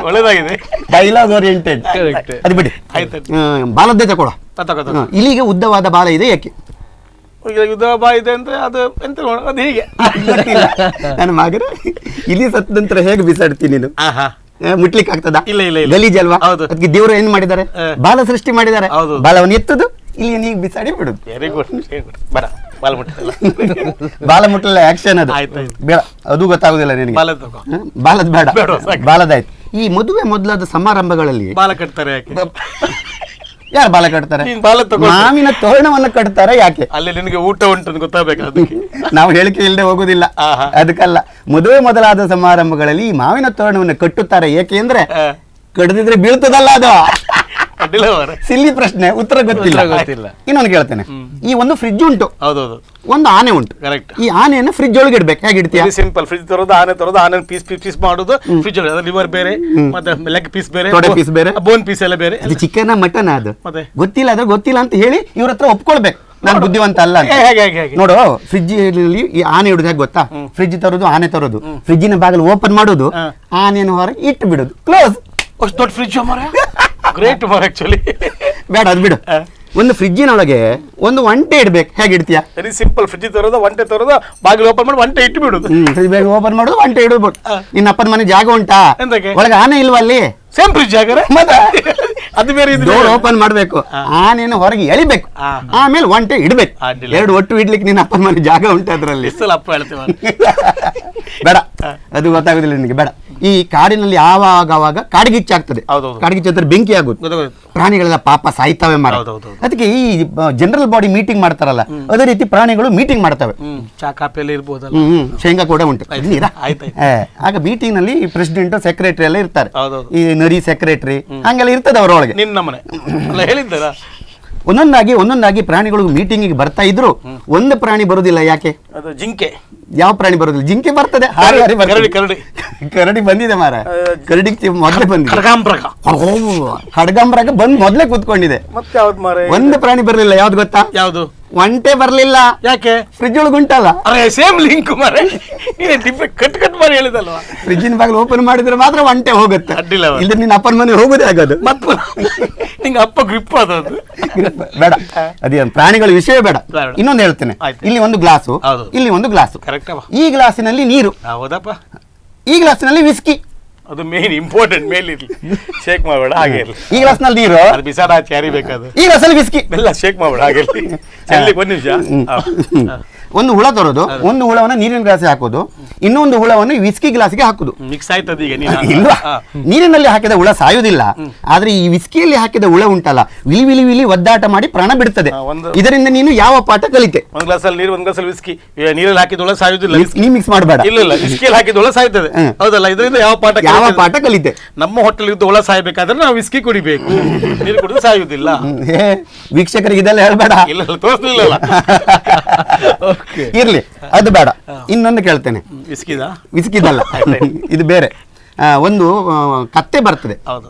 ಒಳ್ಳೇದಾಗಿದೆ, ಡೈಲಾಗ್ ಓರಿಯೆಂಟೆಡ್. ಅದು ಬಿಡಿ, ಬಾಲದ್ದೇ ತಗೊಳ. ಇಲ್ಲಿಗೆ ಉದ್ದವಾದ ಬಾಲ ಇದೆ ಏಕೆ? ಉದ್ದ ಬಾಲ ಇದೆ ಅಂದ್ರೆ ಅದು ಎಂತ ಅದು ಹೀಗೆ ನನ್ನ ಮಗನ ಇಲ್ಲಿ ಸತ್ತ ನಂತರ ಹೇಗೆ ಬಿಸಾಡ್ತೀನಿ ನೀನು? ಮುಟ್ಲಿಕ್ಕೆ ಆಗ್ತದ? ಇಲ್ಲ ಇಲ್ಲ, ಗಲೀಜಲ್ವಾ? ಅದಕ್ಕೆ ದೇವರು ಏನ್ ಮಾಡಿದ್ದಾರೆ? ಬಾಲ ಸೃಷ್ಟಿ ಮಾಡಿದ್ದಾರೆ. ಬಾಲವನ್ನು ಎತ್ತುದು, ಇಲ್ಲಿ ನೀಗ ಬಿಸಾಡಿ ಬಿಡುದು. Very good. ಬಾಲ ಮುಟ್ಟಲ್ಲ, ಬಾಲ ಮುಟ್ಟಲ್ಲ, ಆಕ್ಷನ್ ಅದು ಬೇಡ, ಅದು ಗೊತ್ತಾಗುದಿಲ್ಲ ನಿನಗೆ. ಬಾಲದ್ ಬೇಡ, ಬಾಲದಾಯ್ತು. ಈ ಮದುವೆ ಮೊದಲಾದ ಸಮಾರಂಭಗಳಲ್ಲಿ ಬಾಲ ಕಟ್ತಾರೆ ಯಾಕೆ? ಯಾರು ಬಾಲ ಕಟ್ತಾರೆ? ಮಾವಿನ ತೋರಣವನ್ನ ಕಟ್ತಾರೆ ಯಾಕೆ? ಅಲ್ಲಿ ನಿನಗೆ ಊಟ ಉಂಟು ಗೊತ್ತಾಗಬೇಕು. ನಾವು ಹೇಳಿಕೆ ಇಲ್ಲದೆ ಹೋಗುದಿಲ್ಲ, ಅದಕ್ಕಲ್ಲ. ಮದುವೆ ಮೊದಲಾದ ಸಮಾರಂಭಗಳಲ್ಲಿ ಈ ಮಾವಿನ ತೋರಣವನ್ನು ಕಟ್ಟುತ್ತಾರೆ ಏಕೆ ಅಂದ್ರೆ ಕಡ್ದಿದ್ರೆ ಬೀಳ್ತದಲ್ಲ ಅದು. ಸಿಲ್ಲಿ ಪ್ರಶ್ನೆ, ಉತ್ತರ ಗೊತ್ತಿಲ್ಲ. ಇನ್ನೊಂದು ಕೇಳ್ತೇನೆ, ಈ ಒಂದು ಫ್ರಿಡ್ಜ್ ಉಂಟು, ಒಂದು ಆನೆ ಉಂಟು. ಈ ಆನೆಯನ್ನು ಫ್ರಿಡ್ಜ್ ಒಳಗೆ ಇಡ್ಬೇಕು, ಹೇಗೆ ಇಡ್ತೀಯ? ಸಿಂಪಲ್, ಫ್ರಿಡ್ಜ್ ತರೋದು, ಆನೆ ಪೀಸ್ ಮಾಡೋದು ಫ್ರಿಡ್ಜ್ ಒಳಗೆ. ಲಿವರ್ ಬೇರೆ, ಮತ್ತೆ ಲೆಗ್ ಪೀಸ್ ಬೇರೆ, ತೊಡೆ ಪೀಸ್ ಬೇರೆ, ಬೋನ್ ಪೀಸ್ ಎಲ್ಲ ಬೇರೆ. ಚಿಕನ್ ಮಟನ್ ಅದು ಗೊತ್ತಿಲ್ಲ, ಅದ್ರ ಗೊತ್ತಿಲ್ಲ ಅಂತ ಹೇಳಿ ಇವ್ರ ಹತ್ರ ಒಪ್ಕೊಳ್ಬೇಕು ನಾನು ಬುದ್ಧಿವಂತ ಅಲ್ಲ ಅಂತ. ನೋಡು, ಫ್ರಿಡ್ಜ್ ಈ ಆನೆ ಇಡುದು ಹೇಗೆ ಗೊತ್ತಾ? ಫ್ರಿಡ್ಜ್ ತರೋದು, ಆನೆ ತರೋದು, ಫ್ರಿಡ್ಜಿನ ಬಾಗಿಲು ಓಪನ್ ಮಾಡೋದು, ಆನೆಯನ್ನು ಹೊರಗೆ ಇಟ್ಟು ಬಿಡುದು, ಕ್ಲೋಸ್. ಅಷ್ಟು ದೊಡ್ಡ ಫ್ರಿಡ್ಜ್ ಗ್ರೇಟ್ ಮಾರ್ ಆಕ್ಚುಲಿ. ಬೇಡ, ಅದು ಬಿಡು. ಒಂದು ಫ್ರಿಡ್ಜಿನೊಳಗೆ ಒಂದು ಒಂಟೆ ಇಡ್ಬೇಕು, ಹೇಗೆ ಇಡ್ತೀಯ? ವೆರಿ ಸಿಂಪಲ್, ಫ್ರಿಡ್ಜ್ ತರೋದು, ಒಂಟೆ ತರೋದು, ಬಾಗಿಲು ಓಪನ್ ಮಾಡಿ ಒಂಟೆ ಇಟ್ಟು ಬಿಡುದು. ಫ್ರಿಡ್ಜ್ ಬ್ಯಾಗ್ ಓಪನ್ ಮಾಡೋದು, ಒಂಟೆ ಇಡಬಹುದು. ನಿನ್ನ ಅಪ್ಪನ ಮನೆ ಜಾಗ ಉಂಟಾ? ಒಳಗೆ ಆನೆ ಇಲ್ವಾ ಅಲ್ಲಿ? ಸೇಮ್ ಫ್ರಿಡ್ಜ್ ಜಾಗ. ಅದು ಬೇರೆ ಇದು ಡೋರ್ ಓಪನ್ ಮಾಡ್ಬೇಕು, ಆನೆಯನ್ನು ಹೊರಗೆ ಎಳಿಬೇಕು, ಆಮೇಲೆ ಒಂಟೆ ಇಡ್ಬೇಕು. ಎರಡು ಒಟ್ಟು ಇಡ್ಲಿಕ್ಕೆ ನಿನ್ನ ಅಪ್ಪನ ಮನೆ ಜಾಗ ಉಂಟು ಅದ್ರಲ್ಲಿ. ಅಪ್ಪ ಹೇಳ್ತೇವೆ ಬೇಡ, ಅದು ಗೊತ್ತಾಗುದಿಲ್ಲ ನಿನಗೆ, ಬೇಡ. ಈ ಕಾಡಿನಲ್ಲಿ ಆವಾಗ ಕಾಡಿಗಿಚ್ಚಾಗ್ತದೆ, ಕಾಡಿಗಿಚ್ಚಂದ್ರೆ ಬೆಂಕಿ ಆಗುತ್ತೆ, ಪ್ರಾಣಿಗಳೆಲ್ಲ ಪಾಪ ಸಾಯ್ತವೆ ಮಾರ. ಅದಕ್ಕೆ ಈ ಜನರಲ್ ಬಾಡಿ ಮೀಟಿಂಗ್ ಮಾಡ್ತಾರಲ್ಲ, ಅದೇ ರೀತಿ ಪ್ರಾಣಿಗಳು ಮೀಟಿಂಗ್ ಮಾಡ್ತವೆ. ಚಾ ಕಾಫಿ ಎಲ್ಲ ಇರ್ಬೋದಲ್ಲ, ಶೇಂಗಾ ಕೂಡ ಉಂಟು. ಆಗ ಮೀಟಿಂಗ್ ನಲ್ಲಿ ಪ್ರೆಸಿಡೆಂಟ್ ಸೆಕ್ರೆಟರಿ ಎಲ್ಲ ಇರ್ತಾರೆ, ಈ ನರಿ ಸೆಕ್ರೆಟರಿ ಹಂಗೆಲ್ಲ ಇರ್ತದೆ ಅವರೊಳಗೆ. ನಿನ್ನ ಮನೆ ಹೇಳಿದ್ದಾರ ಒಂದೊಂದಾಗಿ ಪ್ರಾಣಿಗಳು ಮೀಟಿಂಗಿಗೆ ಬರ್ತಾ ಇದ್ರು, ಒಂದು ಪ್ರಾಣಿ ಬರುದಿಲ್ಲ. ಯಾಕೆ? ಅದು ಜಿಂಕೆ. ಯಾವ ಪ್ರಾಣಿ ಬರುದಿಲ್ಲ? ಜಿಂಕೆ ಬರ್ತದೆ, ಕರಡಿ ಬಂದಿದೆ ಮಾರ. ಕರಡಿ ಮೊದಲೇ ಬಂದಿದೆ, ಖಡ್ಗಾಂಬ್ರಾಗ ಬಂದ್ ಮೊದಲೇ ಕೂತ್ಕೊಂಡಿದೆ. ಮತ್ತೆ ಯಾವ್ದು ಮಾರ? ಒಂದು ಪ್ರಾಣಿ ಬರ್ಲಿಲ್ಲ. ಯಾವ್ದು ಗೊತ್ತಾ? ಯಾವ್ದು? ಒಂಟೆ ಬರ್ಲಿಲ್ಲ. ಯಾಕೆ? ಫ್ರಿಜ್ ಒಳಗೆ ಉಂಟಲ್ಲ. ಅರೆ ಸೇಮ್ ಲಿಂಕ್ ಮಾರೆ, ಕಟ್ ಮಾಡಿ ಹೇಳಿದಲ್ವಾ? ಫ್ರಿಜ್ಜಿನ ಬಾಗಿಲು ಓಪನ್ ಮಾಡಿದ್ರೆ ಮಾತ್ರ ಒಂಟೆ ಹೋಗುತ್ತೆ, ಇಲ್ಲ ನಿನ್ನ ಅಪ್ಪನ ಮನೆ ಹೋಗುದೇ ಆಗೋದು. ಮತ್ತೆ ನಿಂಗೆ ಅಪ್ಪ ಗ್ರಿಪ್ ಅದದು ಬೇಡ, ಅದೇನು ಪ್ರಾಣಿಗಳ ವಿಷಯ ಬೇಡ. ಇನ್ನೊಂದು ಹೇಳ್ತೇನೆ, ಇಲ್ಲಿ ಒಂದು ಗ್ಲಾಸು, ಇಲ್ಲಿ ಒಂದು ಗ್ಲಾಸು. ಈ ಗ್ಲಾಸಿನಲ್ಲಿ ನೀರು, ಹೌದಪ್ಪ. ಈ ಗ್ಲಾಸಿನಲ್ಲಿ ವಿಸ್ಕಿ. ಅದು ಮೇನ್ ಇಂಪಾರ್ಟೆಂಟ್, ಮೇಲಿರ್ಲಿ, ಶೇಕ್ ಮಾಡಬೇಡ, ಹಾಗೆ ಇರ್ಲಿ. ಈ ಗ್ಲಾಸ್ನಲ್ಲಿ ನೀರು, ಅದು ಬಿಸಾಡ ಚಾರಿ ಬೇಕಾದ. ಈ ಗ್ಲಾಸಲ್ಲಿ ವಿಸ್ಕಿ. ಎಲ್ಲ ಶೇಕ್ ಮಾಡಬೇಡ, ಹಾಗೆ ಇರ್ಲಿ. ಒಂದು ನಿಮಿಷ. ಒಂದು ಹುಳ ತರೋದು, ಒಂದು ಹುಳವನ್ನ ನೀರಿನ ಗ್ಲಾಸಿಗೆ ಹಾಕೋದು, ಇನ್ನೊಂದು ಹುಳವನ್ನು ವಿಸ್ಕಿ ಗ್ಲಾಸಿಗೆ ಹಾಕುದು. ಮಿಕ್ಸ್ ಆಯ್ತದ ಈಗ? ಇಲ್ವಾ, ನೀರಿನಲ್ಲಿ ಹಾಕಿದ ಹುಳ ಸಾಯುವುದಿಲ್ಲ, ಆದ್ರೆ ಈ ವಿಸ್ಕಿಯಲ್ಲಿ ಹಾಕಿದ ಹುಳ ಉಂಟಲ್ಲ, ವಿಲಿ ಒದ್ದಾಟ ಮಾಡಿ ಪ್ರಾಣ ಬಿಡುತ್ತದೆ. ಇದರಿಂದ ನೀನು ಯಾವ ಪಾಠ ಕಲಿತೆ? ಒಂದ್ ಗ್ಲಾಸ್ ಅಲ್ಲಿ ನೀರು, ಒಂದ್ ಗ್ಲಾಸ್ ಅಲ್ಲಿ ವಿಸ್ಕಿ. ನೀರಲ್ಲಿ ಹಾಕಿದ ಹುಳ ಸಾಯುವುದಿಲ್ಲ, ನೀ ಮಿಕ್ಸ್ ಮಾಡಬೇಡ. ಇಲ್ಲ, ವಿಸ್ಕಿಯಲ್ಲಿ ಹಾಕಿದ ಹುಳ ಸಾಯ್ತದೆ, ಹೌದಲ್ಲ? ಇದರಿಂದ ಯಾವ ಪಾಠ ಕಲಿತೆ? ನಮ್ಮ ಹೋಟೆಲ್ ಇದ್ದ ಹುಳ ಸಾಯ್ಬೇಕಾದ್ರೆ ನಾವು ವಿಸ್ಕಿ ಕುಡಿಬೇಕು, ನೀರು ಕುಡಿದು ಸಾಯುವುದಿಲ್ಲ. ವೀಕ್ಷಕರಿಗೆ ಇದೆಲ್ಲ ಹೇಳ್ಬೇಡ. ಇಲ್ಲ, ತೋರಿಸ್ಲಿಲ್ಲ. ಇರ್ಲಿ, ಅದು ಬೇಡ. ಇನ್ನೊಂದು ಕೇಳ್ತೇನೆ, ವಿಸ್ಕಿದಲ್ಲ, ಇದು ಬೇರೆ. ಒಂದು ಕತ್ತೆ ಬರ್ತದೆ,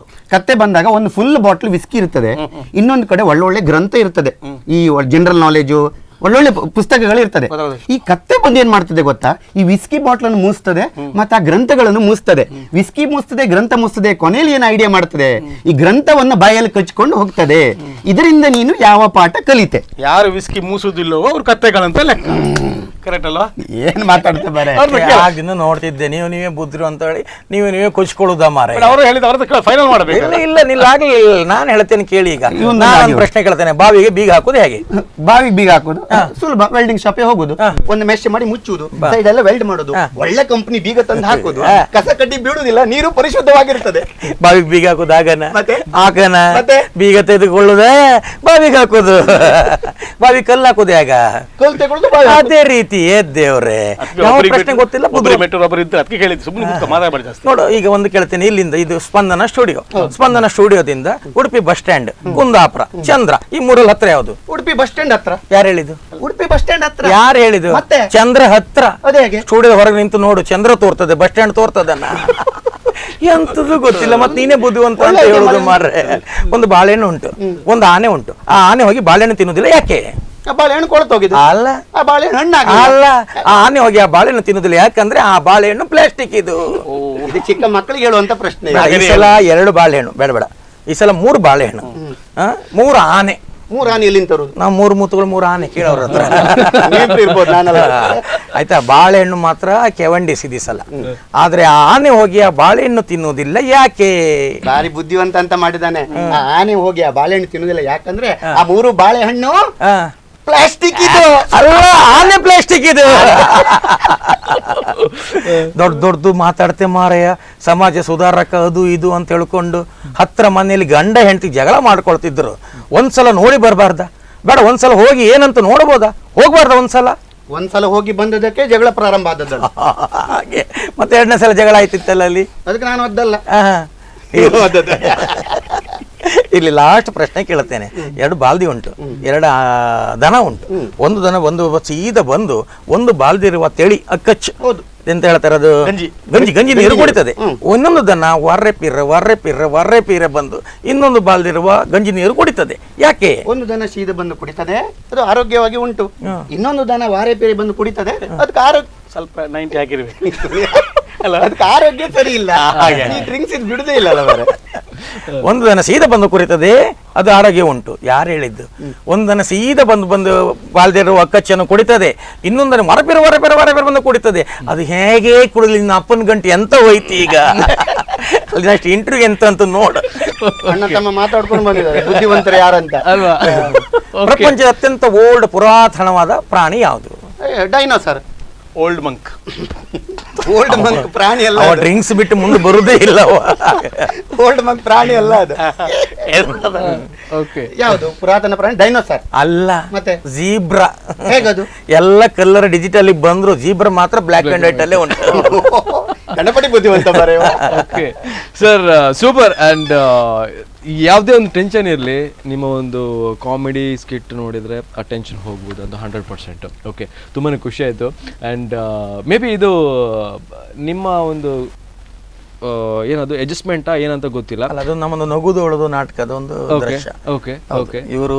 ಕತ್ತೆ ಬಂದಾಗ ಒಂದು ಫುಲ್ ಬಾಟ್ಲ್ ವಿಸ್ಕಿ ಇರ್ತದೆ, ಇನ್ನೊಂದು ಕಡೆ ಒಳ್ಳೊಳ್ಳೆ ಗ್ರಂಥ ಇರ್ತದೆ, ಈ ಜನರಲ್ ನಾಲೆಜು ಒಳ್ಳೊಳ್ಳೆ ಪುಸ್ತಕಗಳು ಇರ್ತದೆ. ಈ ಕತ್ತೆ ಬಂದು ಏನ್ ಮಾಡ್ತದೆ ಗೊತ್ತಾ? ಈ ವಿಸ್ಕಿ ಬಾಟ್ಲ್ ಅನ್ನು ಮೂಸ್ತದೆ, ಮತ್ತೆ ಆ ಗ್ರಂಥಗಳನ್ನು ಮೂಸ್ತದೆ. ವಿಸ್ಕಿ ಮೂಸ್ತದೆ, ಗ್ರಂಥ ಮೂಸ್ತದೆ, ಕೊನೆಯಲ್ಲಿ ಏನು ಐಡಿಯಾ ಮಾಡ್ತದೆ? ಈ ಗ್ರಂಥವನ್ನ ಬಾಯಲ್ಲಿ ಕಚ್ಕೊಂಡು ಹೋಗ್ತದೆ. ಇದರಿಂದ ನೀನು ಯಾವ ಪಾಠ ಕಲಿತೆ? ಯಾರು ವಿಸ್ಕಿ ಮೂಸುದಿಲ್ಲವೋ ಅವ್ರು ಕತ್ತೆಗಳಂತ ಲೆಕ್ಕ. ಕರೆಕ್ಟ್ ಅಲ್ವಾ? ಏನ್ ಮಾತಾಡ್ತಾ ಬಾರೆ, ಆಗಿನ ನೋಡ್ತಿದ್ದೆ, ನೀವೇ ಬುದ್ಧಿರು ಅಂತ ಹೇಳಿ ನೀವೇ ಕೊಚ್ಕೊಳ್ಳುದ ಮಾರ. ಅವರು ಹೇಳಿದ ಅವ್ರ ಫೈನಲ್ ಮಾಡಬೇಕು. ಇಲ್ಲ ನಿಲ್ಲಾಗ್ಲಿಲ್ಲ, ನಾನು ಹೇಳ್ತೇನೆ ಕೇಳಿ. ಈಗ ನಾನು ಪ್ರಶ್ನೆ ಕೇಳ್ತೇನೆ, ಬಾವಿಗೆ ಬೀಗ ಹಾಕುದು ಹೇಗೆ? ಬಾವಿಗೆ ಬೀಗ ಹಾಕುದು ಸುಲಭ. ವೆಲ್ಡಿಂಗ್ ಶಾಪ್ ಹೋಗುದು, ಒಂದು ಮೆಶ್ ಮಾಡಿ ಮುಚ್ಚುವುದು, ಸೈಡ್ ಎಲ್ಲ ವೆಲ್ಡ್ ಮಾಡೋದು, ಒಳ್ಳೆ ಕಂಪನಿ ಬೀಗ ತಂದು ಹಾಕುದು, ಕಸ ಕಡ್ಡಿ ಬೀಳುದಿಲ್ಲ, ನೀರು ಪರಿಶುದ್ಧವಾಗಿರ್ತದೆ. ಬಾವಿಗೆ ಬೀಗ ಹಾಕುದು ಆಗನ ಹಾಕನ, ಬೀಗ ತೆಗೆದುಕೊಳ್ಳುದೇ ಬಾವಿಗೆ ಹಾಕುದು, ಬಾವಿ ಕಲ್ಲು ಹಾಕುದು ಹೇಗ? ಕಲ್ಲು ತಗೊಳ್ಳುದು ಅದೇ ರೀತಿ. ದೇವ್ರೆ, ಪ್ರಶ್ನೆ ಗೊತ್ತಿಲ್ಲ. ನೋಡು, ಈಗ ಒಂದು ಕೇಳ್ತೇನೆ, ಇಲ್ಲಿಂದ ಇದು ಸ್ಪಂದನ ಸ್ಟುಡಿಯೋದಿಂದ ಉಡುಪಿ ಬಸ್ ಸ್ಟ್ಯಾಂಡ್, ಕುಂದಾಪುರ, ಚಂದ್ರ, ಈ ಮೂರಲ್ಲಿ ಹತ್ರ ಯಾವುದು? ಉಡುಪಿ ಬಸ್ ಸ್ಟ್ಯಾಂಡ್ ಹತ್ರ. ಯಾರು ಹೇಳಿದ್ದು? ಉಡುಪಿ ಬಸ್ ಸ್ಟ್ಯಾಂಡ್ ಹತ್ರ. ಯಾರು ಹೇಳಿದ್ದು? ಚಂದ್ರ ಹತ್ರ. ಸ್ಟುಡಿಯೋ ಹೊರಗೆ ನಿಂತು ನೋಡು, ಚಂದ್ರ ತೋರ್ತದೆ, ಬಸ್ ಸ್ಟ್ಯಾಂಡ್ ತೋರ್ತದನ್ನ. ಎಂತದ್ದು ಗೊತ್ತಿಲ್ಲ, ಮತ್ತೆ ನೀನೇ ಬುದ್ಧಿವಂತ ಅಂತ ಹೇಳುದು ಮಾರ್ರೆ. ಒಂದು ಬಾಳೆಹಣ್ಣು ಉಂಟು, ಒಂದು ಆನೆ ಉಂಟು, ಆ ಆನೆ ಹೋಗಿ ಬಾಳೆಹಣ್ಣು ತಿನ್ನುವುದಿಲ್ಲ, ಯಾಕೆ? ಬಾಳೆಹಣ್ಣು ಕೊಳ್ತೋಗಿದೆ. ಅಲ್ಲ, ಆ ಬಾಳೆಹಣ್ಣು ಅಲ್ಲ, ಆ ಆನೆ ಹೋಗಿ ಆ ಬಾಳೆಹಣ್ಣು ತಿನ್ನುವುದಿಲ್ಲ, ಯಾಕಂದ್ರೆ ಆ ಬಾಳೆಹಣ್ಣು ಪ್ಲಾಸ್ಟಿಕ್. ಇದು ಚಿಕ್ಕ ಮಕ್ಕಳಿಗೆ ಹೇಳುವಂತ ಪ್ರಶ್ನೆ. ಈ ಸಲ 2 ಬಾಳೆಹಣ್ಣು ಬೇಡ, ಈ ಸಲ 3 ಬಾಳೆಹಣ್ಣು, 3 ಆನೆ. 3 ಆನೆ ಎಲ್ಲಿಂದ ತರುದು? ನಾವು 3 ಮೂತುಗಳು 3 ಆನೆ ಕೇಳೋರ ಹತ್ರ ಆಯ್ತಾ? ಬಾಳೆಹಣ್ಣು ಮಾತ್ರ ಕೆವಂಡಿಸಿದ ಸಲ, ಆದ್ರೆ ಆ ಆನೆ ಹೋಗಿ ಆ ಬಾಳೆಹಣ್ಣು ತಿನ್ನುವುದಿಲ್ಲ, ಯಾಕೆ? ಬಾರಿ ಬುದ್ಧಿವಂತ ಅಂತ ಮಾಡಿದಾನೆ. ಆ ಆನೆ ಹೋಗಿ ಆ ಬಾಳೆಹಣ್ಣು ತಿನ್ನುವುದಿಲ್ಲ, ಯಾಕಂದ್ರೆ ಆ 3 ಬಾಳೆಹಣ್ಣು ಪ್ಲಾಸ್ಟಿಕ್. ಇದು ಅಲ್ಲ, ಆನೆ ಪ್ಲಾಸ್ಟಿಕ್. ಇದು ದೊಡ್ಡದು ಮಾತಾಡ್ತೆ ಮಾರಯ್ಯ, ಸಮಾಜ ಸುಧಾರಕ ಅದು ಇದು ಅಂತ ಹೇಳ್ಕೊಂಡು ಹತ್ರ ಮನೆಯಲ್ಲಿ ಗಂಡ ಹೆಂಡತಿ ಜಗಳ ಮಾಡ್ಕೊಳ್ತಿದ್ರು. ಒಂದ್ಸಲ ನೋಡಿ ಬರಬಾರ್ದ? ಬೇಡ, ಒಂದ್ಸಲ ಹೋಗಿ ಏನಂತ ನೋಡ್ಬೋದಾ? ಹೋಗ್ಬಾರ್ದ? ಒಂದ್ಸಲ ಹೋಗಿ ಬಂದದಕ್ಕೆ ಜಗಳ ಪ್ರಾರಂಭ ಆದದ್ದು. ಹಾಗೆ ಮತ್ತೆ 2ನೇ ಸಲ ಜಗಳ ಆಯ್ತಿತ್ತಲ್ಲ ಅಲ್ಲಿ, ಅದಕ್ಕೆ ನಾನು ಒದ್ದಲ್ಲ. ಇಲ್ಲಿ ಲಾಸ್ಟ್ ಪ್ರಶ್ನೆ ಕೇಳುತ್ತೇನೆ. 2 ಬಾಲ್ದಿ ಉಂಟು, 2 ದನ ಉಂಟು. ಒಂದು ದನ ಸೀದಾ ಬಂದು ಒಂದು ಬಾಲ್ದಿ ಇರುವ ತೆಳಿ ಅಕ್ಕಚ್ಚು ಎಂತ ಹೇಳ್ತಾರೆ, ಅದು ಗಂಜಿ ನೀರು ಕುಡಿತದೆ. ಇನ್ನೊಂದು ದನ ವರ್ರೆ ಪೀರೆ ಬಂದು ಇನ್ನೊಂದು ಬಾಲ್ದಿರುವ ಗಂಜಿ ನೀರು ಕುಡಿತದೆ, ಯಾಕೆ? ಒಂದು ದನ ಸೀದಾ ಬಂದು ಕುಡಿತದೆ, ಅದು ಆರೋಗ್ಯವಾಗಿ ಉಂಟು. ಇನ್ನೊಂದು ದನ ವಾರೆ ಪೀರೆ ಬಂದು ಕುಡಿತದೆ, ಅದಕ್ಕೆ ಆರೋಗ್ಯ ಸ್ವಲ್ಪ 90 ಹಾಕಿರ್ಬೇಕು. ಅದಕ್ಕೆ ಆರೋಗ್ಯ ಸರಿ ಇಲ್ಲ, ಡ್ರಿಂಕ್ಸ್ ಬಿಡುದೇ ಇಲ್ಲ. ಒಂದು ದನ ಸೀದಾ ಬಂದು ಕುಡಿತದೆ, ಅದು ಆರೋಗ್ಯ ಉಂಟು. ಯಾರು ಹೇಳಿದ್ದು? ಒಂದು ದನ ಸೀದಾ ಬಂದು ಬಾಲ್ದಿರುವ ಅಕ್ಕಚ್ಚನ್ನು ಕುಡಿತದೆ, ಇನ್ನೊಂದನ್ನು ವರಪೇರ ಬಂದು ಕುಡಿತದೆ. ಅದು ಹೇಗೆ ಕುಡಿಲಿ? ನಿನ್ನ ಅಪ್ಪನ ಗಂಟೆ ಎಂತ ಹೋಯ್ತು ಈಗ? ಅಲ್ಲಿ ನೆಕ್ಸ್ಟ್ ಇಂಟರ್ವ್ಯೂ ಎಂತ ಅಂತ ನೋಡ. ಅಣ್ಣ ತಮ್ಮ ಮಾತಾಡ್ಕೊಂಡು ಬಂದಿದ್ದಾರೆ ಬುದ್ಧಿವಂತರು ಯಾರಂತ ಅಲ್ವಾ? ಪ್ರಪಂಚದ ಅತ್ಯಂತ ಓಲ್ಡ್ ಪುರಾತನವಾದ ಪ್ರಾಣಿ ಯಾವುದು? ಡೈನೋಸರ್. ಓಲ್ಡ್ ಮಂಕ್. ಓಲ್ಡ್ ಮಂಕ್ ಪ್ರಾಣಿ ಅಲ್ಲ, ಡ್ರಿಂಕ್ಸ್ ಬಿಟ್ಟು ಮುಂದೆ ಬರುದೇ ಇಲ್ಲ. ಓಲ್ಡ್ ಮಂಕ್ ಪ್ರಾಣಿ ಅಲ್ಲ ಅದು. ಓಕೆ, ಯಾವುದು ಪುರಾತನ ಪ್ರಾಣಿ? ಡೈನೋಸರ್ ಅಲ್ಲ, ಮತ್ತೆ ಜೀಬ್ರಾ. ಹೇಗದು? ಎಲ್ಲ ಕಲರ್ ಡಿಜಿಟಲ್ ಬಂದ್ರು, ಜೀಬ್ರಾ ಮಾತ್ರ ಬ್ಲಾಕ್ ಅಂಡ್ ವೈಟ್ ಅಲ್ಲೇ ಉಂಟು. ಗಣಪತಿ ಬುದ್ಧಿವಂತ ಬರೆಯ. Okay sir, super. ಆ್ಯಂಡ್ ಯಾವುದೇ ಒಂದು ಟೆನ್ಷನ್ ಇರಲಿ, ನಿಮ್ಮ ಒಂದು ಕಾಮಿಡಿ ಸ್ಕಿಟ್ ನೋಡಿದರೆ ಆ ಟೆನ್ಷನ್ ಹೋಗ್ಬೋದು ಅಂತ 100%. ಓಕೆ, ತುಂಬಾ ಖುಷಿ ಆಯಿತು. ಆ್ಯಂಡ್ ಮೇ ಬಿ ಇದು ನಿಮ್ಮ ಒಂದು ಏನದು ಅಡ್ಜಸ್ಟ್ಮೆಂಟಾ ಏನಂತ ಗೊತ್ತಿಲ್ಲ. ಅಲ್ಲ, ಅದು ನಮ್ಮೊಂದು ನಗುದು ಉಳದು ನಾಟಕದ ಒಂದು ದೃಶ್ಯ. Okay okay. ಇವರು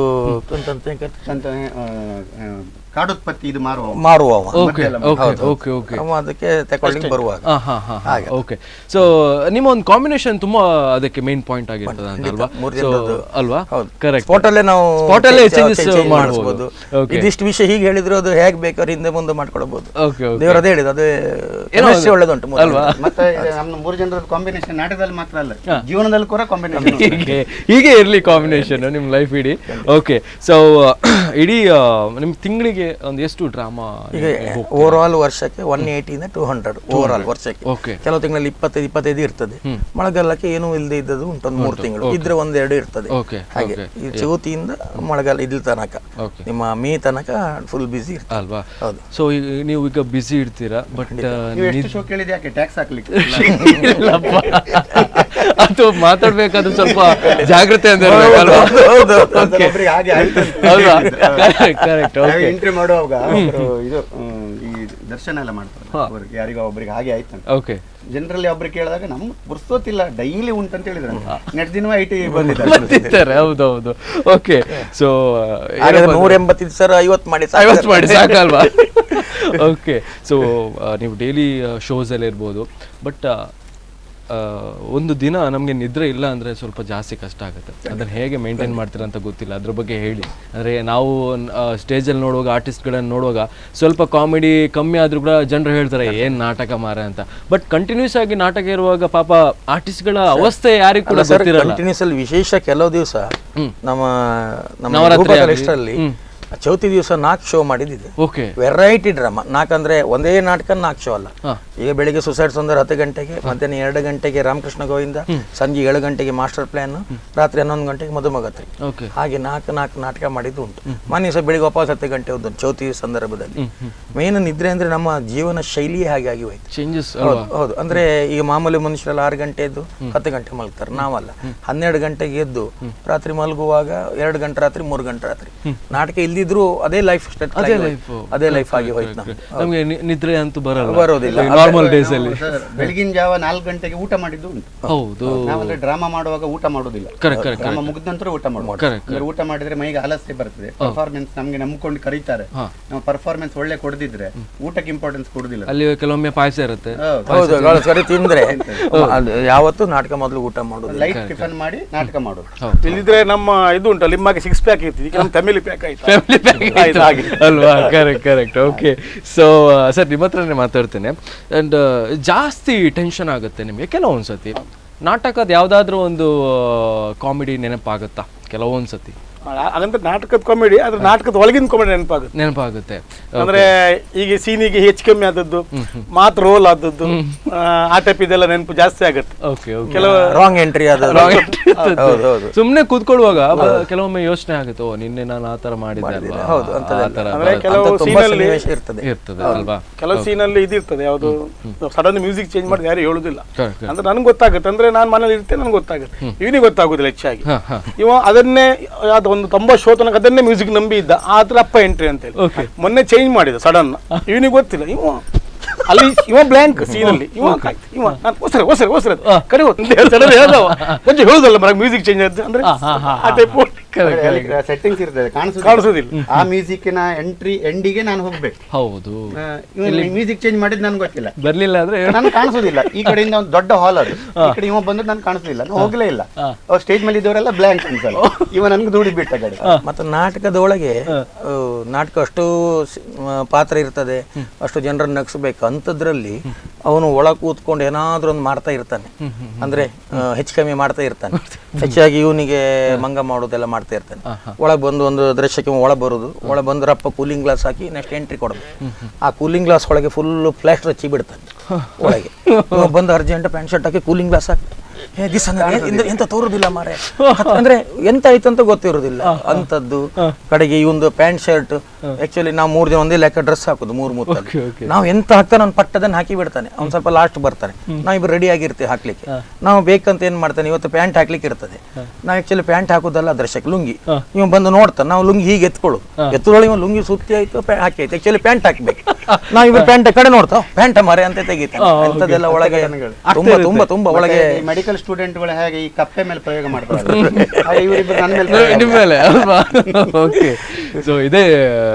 ಕಾಡುತ್ಪತ್ತಿ ಇದು ಮಾರುವವ. Okay okay okay okay. ಅದಕ್ಕೆ ತಗೊಳ್ಳಿಕ್ಕೆ ಬರುವಾಗ. ಓಕೆ. ಸೊ ನಿಮ್ಮ ಒಂದು ಕಾಂಬಿನೇಷನ್ ತುಂಬಾ ಅದಕ್ಕೆ ಮೇನ್ ಪಾಯಿಂಟ್ ಆಗಿರ್ತದೆ ಅಂತ ಅಲ್ವಾ? ಅಲ್ವಾ? ಕರೆಕ್ಟ್. ಸ್ಪಾಟ್ ಅಲ್ಲೇ ನಾವು ಸ್ಪಾಟ್ ಅಲ್ಲೇ ಚೇಂಜಸ್ ಮಾಡಬಹುದು. ಇದಿಷ್ಟು ವಿಷಯ ಹೀಗೆ ಹೇಳಿದ್ರು ಅದು ಹೇಗೆ ಬೇಕಾದ್ರೆ ಹಿಂದೆ ಮುಂದೆ ಮಾಡ್ಕೊಳ್ಬಹುದು. Okay okay. ದೇವರದೇ ಹೇಳಿದ ಅದೇ ಒಳ್ಳೆದುಂಟು ಅಲ್ವಾ? ಮತ್ತೆ ನಮ್ಮ 3 ಜನರ ಕಾಂಬಿನೇಷನ್ ನಾಟಕದಲ್ಲಿ ಮಾತ್ರ ಅಲ್ಲ, ಜೀವನದಲ್ಲಿ ಕೂಡ ಕಾಂಬಿನೇಷನ್ ಹೀಗೆ ಇರ್ಲಿ ಕಾಂಬಿನೇಷನ್ ನಿಮ್ಮ ಲೈಫ್ ಇಡೀ. ಓಕೆ. ಸೊ ಇಡೀ ನಿಮ್ ತಿಂಗಳಿಗೆ ಒಂದು ಎಷ್ಟು ಡ್ರಾಮಾ? ಈಗ ಓವರ್ ಆಲ್ ವರ್ಷಕ್ಕೆ 180 ಇಂದ 200 ಓವರ್ ಆಲ್ ವರ್ಷಕ್ಕೆ. ಕೆಲವು ತಿಂಗಳಲ್ಲಿ 25 ಇರ್ತದೆ. ಮಳೆಗಾಲಕ್ಕೆ ಏನು ಇಲ್ಲದೆ ಇದ್ದದ್ದು ಉಂಟು, ಒಂದು 3 ತಿಂಗಳು ಇದ್ರೆ 1-2 ಇರ್ತದೆ. ಹಾಗೆ ಈ ಚೌತಿಯಿಂದ ಮಳೆಗಾಲ ಇದ್ರ ತನಕ, ನಿಮ್ಮ ಮೇ ತನಕ ಫುಲ್ ಬಿಸಿ ಅಲ್ವಾ? ಹೌದು. ಸೊ ನೀವು ಈಗ ಬಿಸಿ ಇರ್ತೀರಾ, ಬಟ್ ಶೋ ಕೇಳಿದ ಯಾಕೆ ಟ್ಯಾಕ್ಸ್ ಹಾಕ್ಲಿಕ್ಕೆ ಇಲ್ಲಪ್ಪ, ಅದು ಮಾತಾಡ್ಬೇಕಾದ್ರೆ ಸ್ವಲ್ಪ ಜಾಗ್ರತೆ ಅಂತ ಕರೆಕ್ಟ್. ಎಂಟ್ರಿ ಮಾಡುವಾಗ ಇದು ಈ ದರ್ಶನ ಎಲ್ಲ ಮಾಡ್ತಾರೆ, ಯಾರಿಗೋ ಒಬ್ಬರಿಗೆ ಹಾಗೆ ಆಯ್ತು. ಓಕೆ. ಜನರಲ್ಲಿ ಒಬ್ರು ಕೇಳಿದಾಗ ನಮ್ಗೆ ಪುರ್ಸೋತಿಲ್ಲ, ಡೈಲಿ ಉಂಟಂತ ಹೇಳಿದ್ರೆ ನೆಕ್ಸ್ಟ್ ದಿನ ಐಟಿ ಬಂದಿದ್ದಾರೆ. ಹೌದೌದು. ಓಕೆ. ಸೊ 180 ಸರ್ 50 ಮಾಡಿ ಸಾಕಲ್ವಾ? ಓಕೆ. ಸೊ ನೀವು ಡೈಲಿ ಶೋಸ್ ಎಲ್ಲ ಇರ್ಬೋದು, ಬಟ್ ಒಂದು ದಿನ ನಮಗೆ ನಿದ್ರೆ ಇಲ್ಲ ಅಂದರೆ ಸ್ವಲ್ಪ ಜಾಸ್ತಿ ಕಷ್ಟ ಆಗುತ್ತೆ. ಅದನ್ನು ಹೇಗೆ ಮೇಂಟೈನ್ ಮಾಡ್ತೀರಾ ಅಂತ ಗೊತ್ತಿಲ್ಲ, ಅದ್ರ ಬಗ್ಗೆ ಹೇಳಿ. ಅಂದರೆ ನಾವು ಸ್ಟೇಜಲ್ಲಿ ನೋಡುವಾಗ, ಆರ್ಟಿಸ್ಟ್ಗಳನ್ನು ನೋಡುವಾಗ ಸ್ವಲ್ಪ ಕಾಮಿಡಿ ಕಮ್ಮಿ ಆದರೂ ಕೂಡ ಜನರು ಹೇಳ್ತಾರೆ ಏನು ನಾಟಕ ಮಾರ ಅಂತ. ಬಟ್ ಕಂಟಿನ್ಯೂಸ್ ಆಗಿ ನಾಟಕ ಇರುವಾಗ ಪಾಪ ಆರ್ಟಿಸ್ಟ್ಗಳ ಅವಸ್ಥೆ ಯಾರಿಗೂ ಕೂಡ ಗೊತ್ತಿರಲ್ಲ. ಕಂಟಿನ್ಯೂಸ್ ಅಲ್ಲಿ ವಿಶೇಷ ಕೆಲವು ದಿವಸ ನಮ್ಮ ಚೌತಿ ದಿವಸ 4 ಶೋ ಮಾಡಿದ್ದಿದೆ. ಓಕೆ. ವೆರೈಟಿ ಡ್ರಾಮಾ 4 ಅಂದ್ರೆ ಒಂದೇ ನಾಟಕ 4 ಶೋ ಅಲ್ಲ. ಈಗ ಬೆಳಿಗ್ಗೆ ಸುಸೈಡ್ ಸುಂದರ್ 10 ಗಂಟೆಗೆ, ಮಧ್ಯಾಹ್ನ 2 ಗಂಟೆಗೆ ರಾಮಕೃಷ್ಣ ಗೋವಿಂದ, ಸಂಜೆ 7 ಗಂಟೆಗೆ ಮಾಸ್ಟರ್ ಪ್ಲಾನ್, ರಾತ್ರಿ 11 ಗಂಟೆಗೆ ಮಧುಮಗತ್ರಿ. ಹಾಗೆ 4 ನಾಟಕ ಮಾಡಿದ್ದು ಉಂಟು. ಮಾನ್ಯ ಸಹ ಬೆಳಿಗ್ಗೆ ವಾಪಸ್ 10 ಗಂಟೆ ಹೋದ್ದು ಚೌತಿ ಸಂದರ್ಭದಲ್ಲಿ. ಮೇನ್ ನಿದ್ರೆ ಅಂದ್ರೆ ನಮ್ಮ ಜೀವನ ಶೈಲಿಯೇ ಹಾಗೆ ಆಗಿ ಹೋಯ್ತು. ಚೇಂಜಸ್. ಹೌದು. ಅಂದ್ರೆ ಈಗ ಮಾಮೂಲಿ ಮನುಷ್ಯರೆಲ್ಲ 6 ಗಂಟೆ ಎದ್ದು 10 ಗಂಟೆ ಮಲಗ್ತಾರೆ, ನಾವಲ್ಲ 12 ಗಂಟೆಗೆ ಎದ್ದು ರಾತ್ರಿ ಮಲಗುವಾಗ 2 ಗಂಟೆ ರಾತ್ರಿ 3 ಗಂಟೆ ರಾತ್ರಿ. ನಾಟಕ ಇಲ್ದಿದ್ರು ಅದೇ ಲೈಫ್ ಅದೇ ಲೈಫ್ ಆಗಿ ಹೋಯ್ತು. ನಮಗೆ ನಿದ್ರೆ ಅಂತೂ ಬರೋದಿಲ್ಲ ನಾರ್ಮಲ್ ಡೇಸ್ ಅಲ್ಲಿ. ಬೆಳಗಿನ ಜಾವ 4 ಗಂಟೆಗೆ ಊಟ ಮಾಡಿದ್ದು ಉಂಟು. ಹೌದು. ನಾವಂದ್ರೆ ಡ್ರಾಮಾ ಮಾಡುವಾಗ ಊಟ ಮಾಡೋದಿಲ್ಲ, ಡ್ರಾಮಾ ಮುಗಿದ ನಂತರ ಊಟ ಮಾಡೋದು. ಊಟ ಮಾಡಿದ್ರೆ ಮೈಗೆ ಆಲಸ್ಯ ಬರ್ತದೆ. ಪರ್ಫಾರ್ಮೆನ್ಸ್ ನಮ್ಗೆ ನಂಬ್ಕೊಂಡು ಕರೀತಾರೆ, ನಾವು ಪರ್ಫಾರ್ಮೆನ್ಸ್ ಒಳ್ಳೆ ಕೊಡದಿದ್ರೆ ಊಟಕ್ಕೆ ಇಂಪಾರ್ಟೆನ್ಸ್ ಕೊಡುದಿಲ್ಲ. ಅಲ್ಲಿ ಕೆಲವೊಮ್ಮೆ ಪಾಯಸ ಇರುತ್ತೆ. ಹೌದು, ಸರಿ ತಿಂದ್ರೆ ಯಾವತ್ತು ನಾಟಕ ಮೊದಲು ಊಟ ಮಾಡೋದು, ಲೈಟ್ ಟಿಫನ್ ಮಾಡಿ ನಾಟಕ ಮಾಡೋದು. ಇಲ್ಲಿದ್ರೆ ನಮ್ಮ ಇದು ಉಂಟು, ನಿಮಗೆ 6 ಪ್ಯಾಕ್ ಇರ್ತೀವಿ, ನಮ್ಮ ಫ್ಯಾಮಿಲಿ ಪ್ಯಾಕ್ ಆಯ್ತು ಅಲ್ವಾ? ಕರೆಕ್ಟ್. ಓಕೆ. ಸೊ ಸರ್, ನಿಮ್ಮ ಹತ್ರನೇ ಮಾತಾಡ್ತೇನೆ. ಆ್ಯಂಡ್ ಜಾಸ್ತಿ ಟೆನ್ಷನ್ ಆಗುತ್ತೆ ನಿಮಗೆ ಕೆಲವೊಂದ್ಸತಿ. ನಾಟಕದ ಯಾವುದಾದ್ರೂ ಒಂದು ಕಾಮಿಡಿ ನೆನಪಾಗುತ್ತಾ ಕೆಲವೊಂದ್ಸತಿ? ಅದಂದ್ರೆ ನಾಟಕದ ಕಾಮಿಡಿ, ಅದ್ರ ನಾಟಕದ ಒಳಗಿನ ಕಾಮಿಡಿ ನೆನಪಾಗುತ್ತೆ. ಅಂದ್ರೆ ಈಗ ಸೀನಿಗೆ ಹೆಚ್ಚು ಕಮ್ಮಿ ಆದದ್ದು, ಮಾತ್ರ ರೋಲ್ ಆದದ್ದು, ಆ ಟೈಪ್ ಇದೆಲ್ಲ ನೆನಪು ಜಾಸ್ತಿ ಆಗುತ್ತೆ. ಕೆಲವು ರಾಂಗ್ ಎಂಟ್ರಿ ಸುಮ್ನೆ ಕೂತ್ಕೊಳ್ಳುವಾಗ ಕೆಲವೊಮ್ಮೆ ಯೋಚನೆ ಆಗುತ್ತೆ, ಓ ನಿನ್ನೆ ನಾನು ಆತರ ಮಾಡಿದ್ದೆ ಅಲ್ವಾ, ಕೆಲವು ಸೀನಲ್ಲಿ ಇರ್ತದೆ ಅಲ್ವಾ? ಕೆಲವು ಸೀನಲ್ಲಿ ಇದಿರ್ತದೆ, ಯಾವುದು ಸಡನ್ ಮ್ಯೂಸಿಕ್ ಚೇಂಜ್ ಮಾಡಿ ಯಾರು ಹೇಳುದಿಲ್ಲ. ಅಂದ್ರೆ ನನ್ಗೆ ಗೊತ್ತಾಗುತ್ತೆ, ಅಂದ್ರೆ ನಾನು ಮನೇಲಿ ಇರ್ತೇನೆ, ನನ್ಗೆ ಗೊತ್ತಾಗುತ್ತೆ. ಇವನಿಗೆ ಗೊತ್ತಾಗುದಿಲ್ಲ ಹೆಚ್ಚಾಗಿ. ಇವ ಅದನ್ನೇ ಒಂದು 90 ಶೋ ತನಕ ಅದನ್ನೇ ಮ್ಯೂಸಿಕ್ ನಂಬಿ ಇದ್ದ, ಆತರ ಅಪ್ಪ ಎಂಟ್ರಿ ಅಂತ ಹೇಳಿ ಮೊನ್ನೆ ಚೇಂಜ್ ಮಾಡಿದ ಸಡನ್. ಇವನಿಗೆ ಗೊತ್ತಿಲ್ಲ, ಇವ ಅಲ್ಲಿ ಇವ ಬ್ಲಾಂಕ್ ಸೀನಲ್ಲಿ, ಇವ ಹೊಸರೆ ಕರಿ ಕೊಂಚ ಹೇಳುದಲ್ಲ ಮ್ಯೂಸಿಕ್ ಚೇಂಜ್ ಆಯ್ತು ಅಂದ್ರೆ ಆ ಟೈಪ್ ಸೆಟ್ಟಿಂಗ್ಸ್ ಇರ್ತದೆ ಕಾಣಿಸೋದಿಲ್ಲ. ಆ ಮ್ಯೂಸಿಕ್ನ ಎಂಡಿಗೆ ನಾನು ಹೋಗ್ಬೇಕು. ಹೌದು, ಮ್ಯೂಸಿಕ್ ಚೇಂಜ್ ಮಾಡಿದ್ ನನ್ಗೆ ಗೊತ್ತಿಲ್ಲ, ಬರ್ಲಿಲ್ಲ ಅಂದ್ರೆ ನಾನು ಕಾಣಿಸೋದಿಲ್ಲ. ಈ ಕಡೆಯಿಂದ ಒಂದು ದೊಡ್ಡ ಹಾಲ್ ಅದು, ಈ ಕಡೆ ಇವ ಬಂದು ನಾನು ಕಾಣಿಸಲಿಲ್ಲ, ನಾನು ಹೋಗ್ಲೇ ಇಲ್ಲ. ಸ್ಟೇಜ್ ಮೇಲೆ ಇದ್ದವರೆಲ್ಲ ಬ್ಲಾಂಕ್ ಅನ್ಸಲ್ಲ, ಇವ ನನ್ಗೆ ದೂಡಿ ಬಿಟ್ಟ ಕಡೆ. ಮತ್ತು ನಾಟಕದೊಳಗೆ ನಾಟಕ ಅಷ್ಟು ಪಾತ್ರ ಇರ್ತದೆ, ಅಷ್ಟು ಜನರನ್ನ ನಗಿಸ್ಬೇಕು ಅಂತದ್ರಲ್ಲಿ ಅವನು ಒಳಗೆ ಕೂತ್ಕೊಂಡು ಏನಾದ್ರೂ ಒಂದು ಮಾಡ್ತಾ ಇರ್ತಾನೆ, ಅಂದ್ರೆ ಹೆಚ್ಚು ಕಮ್ಮಿ ಮಾಡ್ತಾ ಇರ್ತಾನೆ. ಹೆಚ್ಚಾಗಿ ಇವನಿಗೆ ಮಂಗ ಮಾಡೋದೆಲ್ಲ ಮಾಡ್ತಾ ಇರ್ತಾನೆ. ಒಳಗೆ ಬಂದು ಒಂದು ದೃಶ್ಯಕ್ಕೆ ಒಳಗೆ ಬರೋದು, ಒಳಗೆ ಬಂದ್ರಪ್ಪ ಕೂಲಿಂಗ್ ಗ್ಲಾಸ್ ಹಾಕಿ ನೆಕ್ಸ್ಟ್ ಎಂಟ್ರಿ ಕೊಡೋದು. ಆ ಕೂಲಿಂಗ್ ಗ್ಲಾಸ್ ಒಳಗೆ ಫುಲ್ ಫ್ಲಾಶ್ ಹಚ್ಚಿ ಬಿಡ್ತಾನೆ ಒಳಗೆ. ಬಂದು ಅರ್ಜೆಂಟ್ ಪ್ಯಾಂಟ್ ಶರ್ಟ್ ಹಾಕಿ ಕೂಲಿಂಗ್ ಗ್ಲಾಸ್ ಹಾಕಿ ಎಂತ ತೋರುದಿಲ್ಲ ಮಾರೆ, ಅಂದ್ರೆ ಎಂತ ಆಯ್ತು ಅಂತ ಗೊತ್ತಿರೋದಿಲ್ಲ ಅಂತದ್ದು. ಕಡೆಗೆ ಈ ಒಂದು ಪ್ಯಾಂಟ್ ಶರ್ಟ್ ಆಕ್ಚುಲಿ ನಾವು 3 ಜನ ಒಂದೇ ಲೆಕ್ಕ ಡ್ರೆಸ್ ಹಾಕುದು, 3 ನಾವು ಎಂತ ಹಾಕ್ತಾನೆ ಅವ್ನು ಪಟ್ಟದನ್ನ ಹಾಕಿ ಬಿಡ್ತಾನೆ. ಅವ್ನು ಸ್ವಲ್ಪ ಲಾಸ್ಟ್ ಬರ್ತಾನೆ, ನಾವಿಬ್ರು ರೆಡಿ ಆಗಿರ್ತೀವಿ ಹಾಕ್ಲಿಕ್ಕೆ. ನಾವು ಬೇಕಂತ ಏನ್ ಮಾಡ್ತಾನೆ, ಇವತ್ತು ಪ್ಯಾಂಟ್ ಹಾಕ್ಲಿಕ್ಕೆ ಇರ್ತದೆ, ನಾವು ಆಕ್ಚುಲಿ ಪ್ಯಾಂಟ್ ಹಾಕುದಲ್ಲ ದರ್ಶಕ್ ಲುಂಗಿ. ಇವ್ ಬಂದು ನೋಡ್ತಾನೆ, ನಾವು ಲುಂಗಿ ಹೀಗೆ ಎತ್ಕೊಳ್ಳೋದು, ಎತ್ತುವಳಿ ಇವ್ ಲುಂಗಿ ಸುತ್ತಿ ಆಯ್ತು ಹಾಕಿ ಆಯ್ತು, ಆಕ್ಚುಲಿ ಪ್ಯಾಂಟ್ ಹಾಕ್ಬೇಕು. ನಾವು ಇವ್ರು ಪ್ಯಾಂಟ್ ಕಡೆ ನೋಡ್ತಾವ, ಪ್ಯಾಂಟ್ ಮರೆ ಅಂತ ತೆಗಿತಾನೆ. ಎಂತದೆಲ್ಲ ಒಳಗೆ ತುಂಬಾ ತುಂಬಾ ತುಂಬಾ ಒಳಗೆ ಮೆಡಿಕಲ್ ಸ್ಟೂಡೆಂಟ್ಗಳು ಹೇಗೆ ಈ ಕಪ್ಪೆ ಮೇಲೆ ಪ್ರಯೋಗ ಮಾಡ್ತಾರೆ, ಇವರಿಬ್ಬರು ನನ್ನ ಮೇಲೆ ಅಲ್ವಾ? ಓಕೆ, ಸೊ ಇದೇ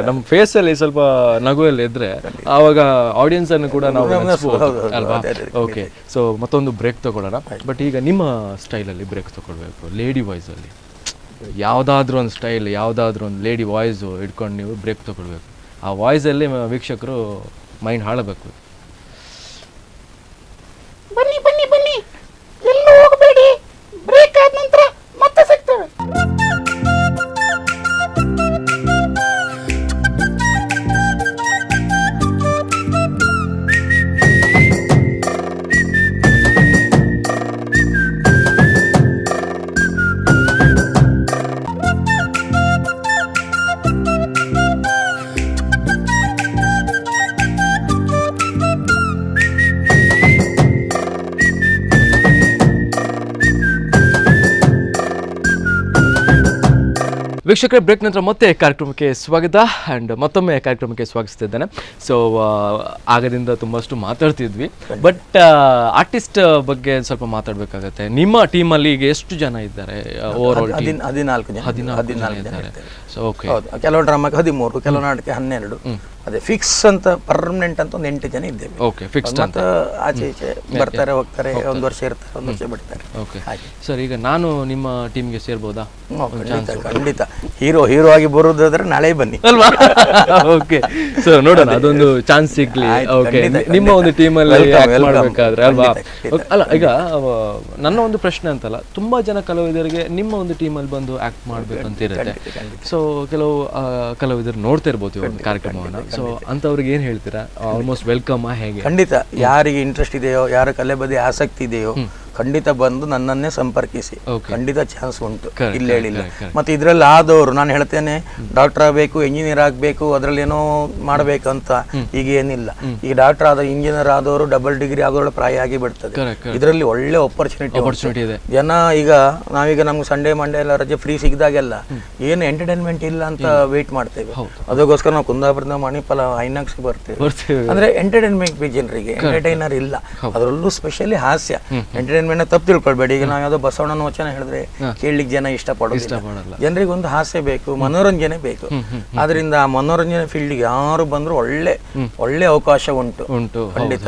ನಮ್ಮ ಫೇಸ್ ಅಲ್ಲಿ ಸ್ವಲ್ಪ ನಗುವಲ್ಲಿ ಇದ್ರೆ ಆವಾಗ ಆಡಿಯನ್ಸ್ ಅನ್ನು ಕೂಡ ನಾವು ಅಲ್ವಾ? ಓಕೆ, ಸೊ ಮತ್ತೊಂದು ಬ್ರೇಕ್ ತಗೊಳ್ಳೋಣ. ಬಟ್ ಈಗ ನಿಮ್ಮ ಸ್ಟೈಲಲ್ಲಿ ಬ್ರೇಕ್ ತಗೊಳ್ಬೇಕು, ಲೇಡಿ ವಾಯ್ಸ್ ಅಲ್ಲಿ ಯಾವುದಾದ್ರೂ ಒಂದು ಸ್ಟೈಲ್, ಯಾವುದಾದ್ರೂ ಒಂದು ಲೇಡಿ ವಾಯ್ಸ್ ಇಟ್ಕೊಂಡು ನೀವು ಬ್ರೇಕ್ ತಗೊಳ್ಬೇಕು. ಆ ವಾಯ್ಸಲ್ಲಿ ವೀಕ್ಷಕರು ಮೈಂಡ್ ಹಾಳಬೇಕು. ಬನ್ನಿ ಬನ್ನಿ ಬನ್ನಿ, ಎಲ್ಲೂ ಹೋಗಬೇಡಿ, ಬ್ರೇಕ್ ಆದ ನಂತರ ಮತ್ತೆ ಸಿಗ್ತೇವೆ. ವೀಕ್ಷಕರೇ, ಬ್ರೇಕ್ ನಂತರ ಮತ್ತೆ ಕಾರ್ಯಕ್ರಮಕ್ಕೆ ಸ್ವಾಗತ. ಆ್ಯಂಡ್ ಮತ್ತೊಮ್ಮೆ ಕಾರ್ಯಕ್ರಮಕ್ಕೆ ಸ್ವಾಗತಿಸ್ತಿದ್ದೇನೆ. ಸೊ ಆಗದಿಂದ ತುಂಬಷ್ಟು ಮಾತಾಡ್ತಿದ್ವಿ, ಬಟ್ ಆರ್ಟಿಸ್ಟ್ ಬಗ್ಗೆ ಸ್ವಲ್ಪ ಮಾತಾಡಬೇಕಾಗತ್ತೆ. ನಿಮ್ಮ ಟೀಮಲ್ಲಿ ಈಗ ಎಷ್ಟು ಜನ ಇದ್ದಾರೆ? ಓವರ್ ಆಲ್ 14 ಜನ ಇದ್ದಾರೆ. ಸೊ ಓಕೆ, ಕೆಲವು ಡ್ರಾಮಾಕ್ಕೆ 13, ಕೆಲವು ನಾಟಕ 12. ಅದೇ ಫಿಕ್ಸ್ ಅಂತ ಪರ್ಮನೆಂಟ್ ಅಂತ ಒಂದು 8 ಜನ ಇದ್ದೇವೆ. ಓಕೆ, ಫಿಕ್ಸ್ಡ್ ಅಂತ. ಆಚೆ ಈಚೆ ಬರ್ತಾರೆ ಹೋಗ್ತಾರೆ, ಒಂದು ವರ್ಷ ಇರ್ತಾರೆ, ಒಂದು ವರ್ಷ ಬಿಡ್ತಾರೆ. ಓಕೆ ಸರ್, ಈಗ ನಾನು ನಿಮ್ಮ ಟೀಮ್ಗೆ ಸೇರ್ಬೋದಾ? ಖಂಡಿತ. ಹೀರೋ ಆಗಿ ಬರುದಾದ್ರೆ ನಾಳೆ ಬನ್ನಿ ಅಲ್ವಾ? ಓಕೆ, ಸೊ ನೋಡೋಣ, ಅದೊಂದು ಚಾನ್ಸ್ ಸಿಗ್ಲಿ. ಓಕೆ, ನಿಮ್ಮ ಒಂದು ಟೀಮಲ್ಲಿ ಮಾಡಬೇಕಾದ್ರೆ ಅಲ್ವಾ? ಅಲ್ಲ, ಈಗ ನನ್ನ ಒಂದು ಪ್ರಶ್ನೆ ಅಂತಲ್ಲ, ತುಂಬಾ ಜನ ಕಲಾವಿದರಿಗೆ ನಿಮ್ಮ ಒಂದು ಟೀಮಲ್ಲಿ ಬಂದು ಆಕ್ಟ್ ಮಾಡ್ಬೇಕಂತ ಇರುತ್ತೆ. ಸೊ ಕೆಲವು ಕಲಾವಿದರು ನೋಡ್ತಾ ಇರ್ಬೋದು ಒಂದು ಕಾರ್ಯಕ್ರಮವನ್ನು. ಸೊ ಅಂತವ್ರಿಗೆ ಏನ್ ಹೇಳ್ತೀರಾ? ಆಲ್ಮೋಸ್ಟ್ ವೆಲ್ಕಮ್ ಹೇಗೆ? ಖಂಡಿತ, ಯಾರಿಗೆ ಇಂಟ್ರೆಸ್ಟ್ ಇದೆಯೋ, ಯಾರ ಕಲೆ ಬಗ್ಗೆ ಆಸಕ್ತಿ ಇದೆಯೋ, ಖಂಡಿತ ಬಂದು ನನ್ನನ್ನೇ ಸಂಪರ್ಕಿಸಿ. ಖಂಡಿತ ಚಾನ್ಸ್ ಉಂಟು, ಇಲ್ಲ ಹೇಳಿಲ್ಲ. ಮತ್ತೆ ಇದ್ರಲ್ಲಿ ಆದವರು, ನಾನು ಹೇಳ್ತೇನೆ, ಡಾಕ್ಟರ್ ಆಗಬೇಕು, ಇಂಜಿನಿಯರ್ ಆಗಬೇಕು, ಅದ್ರಲ್ಲಿ ಏನೋ ಮಾಡ್ಬೇಕಂತ ಈಗ ಏನಿಲ್ಲ. ಈಗ ಡಾಕ್ಟರ್ ಆದ, ಇಂಜಿನಿಯರ್ ಆದವರು ಡಬಲ್ ಡಿಗ್ರಿ ಆಗೋಳ ಪ್ರಾಯ ಆಗಿ ಬಿಡ್ತದೆ. ಇದರಲ್ಲಿ ಒಳ್ಳೆ ಆಪರ್ಚುನಿಟಿ ಇದೆ. ಜನ ಈಗ ನಾವೀಗ ನಮ್ಗೆ ಸಂಡೇ ಮಂಡೇ ಎಲ್ಲ ರಜೆ ಫ್ರೀ ಸಿಗದಾಗೆಲ್ಲ ಏನು ಎಂಟರ್ಟೈನ್ಮೆಂಟ್ ಇಲ್ಲ ಅಂತ ವೇಟ್ ಮಾಡ್ತೇವೆ. ಅದಕ್ಕೋಸ್ಕರ ನಾವು ಕುಂದಾಪುರದ ಮಣಿಪಾಲ ಐನಾಕ್ಸ್ ಬರ್ತೇವೆ. ಅಂದ್ರೆ ಎಂಟರ್ಟೈನ್ಮೆಂಟ್ ಜನರಿಗೆ ಎಂಟರ್ಟೈನರ್ ಇಲ್ಲ, ಅದರಲ್ಲೂ ಸ್ಪೆಷಲಿ ಹಾಸ್ಯ. ಎಂಟರ್ಟೈನ್ಮೆಂಟ್ ತಪ್ಪು ತಿಳ್ಕೊಳ್ಬೇಡಿ. ಈಗ ನಾವು ಯಾವ್ದೋ ಬಸವಣ್ಣನ ವಚನ ಹೇಳಿದ್ರೆ ಕೇಳಲಿಕ್ಕೆ ಜನ ಇಷ್ಟಪಡೋದಿಲ್ಲ. ಜನರಿಗೆ ಒಂದು ಹಾಸ್ಯ ಬೇಕು, ಮನೋರಂಜನೆ ಬೇಕು. ಆದ್ರಿಂದ ಆ ಮನೋರಂಜನೆ ಫೀಲ್ಡ್ಗೆ ಯಾರು ಬಂದ್ರು ಒಳ್ಳೆ ಅವಕಾಶ ಉಂಟು. ಖಂಡಿತ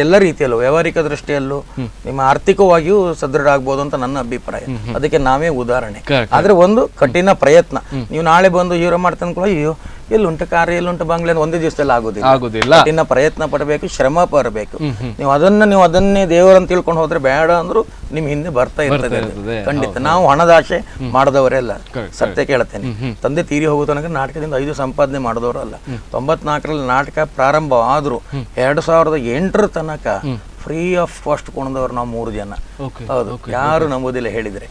ಎಲ್ಲ ರೀತಿಯಲ್ಲೂ, ವ್ಯವಹಾರಿಕ ದೃಷ್ಟಿಯಲ್ಲೂ, ನಿಮ್ಮ ಆರ್ಥಿಕವಾಗಿಯೂ ಸದೃಢ ಆಗ್ಬೋದು ಅಂತ ನನ್ನ ಅಭಿಪ್ರಾಯ. ಅದಕ್ಕೆ ನಾವೇ ಉದಾಹರಣೆ. ಆದ್ರೆ ಒಂದು ಕಠಿಣ ಪ್ರಯತ್ನ. ನೀವು ನಾಳೆ ಬಂದು ಹೀರೋ ಮಾಡ್ತಾನೆ, ಅಯ್ಯೋ ಎಲ್ಲುಂಟು ಕಾರ್, ಎಲ್ಲುಂಟು ಬಂಗ್ಲೆ ಒಂದೇ ದಿವಸದಲ್ಲಿ ಆಗುದಿಲ್ಲ. ಕಠಿಣ ಪ್ರಯತ್ನ ಪಡಬೇಕು, ಶ್ರಮ ಪಡಬೇಕು. ನೀವು ಅದನ್ನೇ ದೇವರಂತ ತಿಳ್ಕೊಂಡು ಹೋದ್ರೆ ಬೇಡ ಅಂದ್ರು ನಿಮ್ ಹಿಂದೆ ಬರ್ತಾ ಇರ್ತದೆ. ಖಂಡಿತ ನಾವು ಹಣದಾಶೆ ಮಾಡದವರೆಲ್ಲ, ಸತ್ಯ ಕೇಳ್ತೇನೆ. ತಂದೆ ತೀರಿ ಹೋಗೋ ತನಕ ನಾಟಕದಿಂದ 5 ಸಂಪಾದನೆ ಮಾಡಿದವರು ಅಲ್ಲ. 94ರಲ್ಲಿ ನಾಟಕ ಪ್ರಾರಂಭ ಆದ್ರು 2008ರ ತನಕ ಫ್ರೀ ಆಫ್ ಕಾಸ್ಟ್ ಕೊಂಡದವ್ರು ನಾವು 3 ಜನ. ಹೌದು, ಯಾರು ನಂಬುದಿಲ್ಲ ಹೇಳಿದ್ರೆ.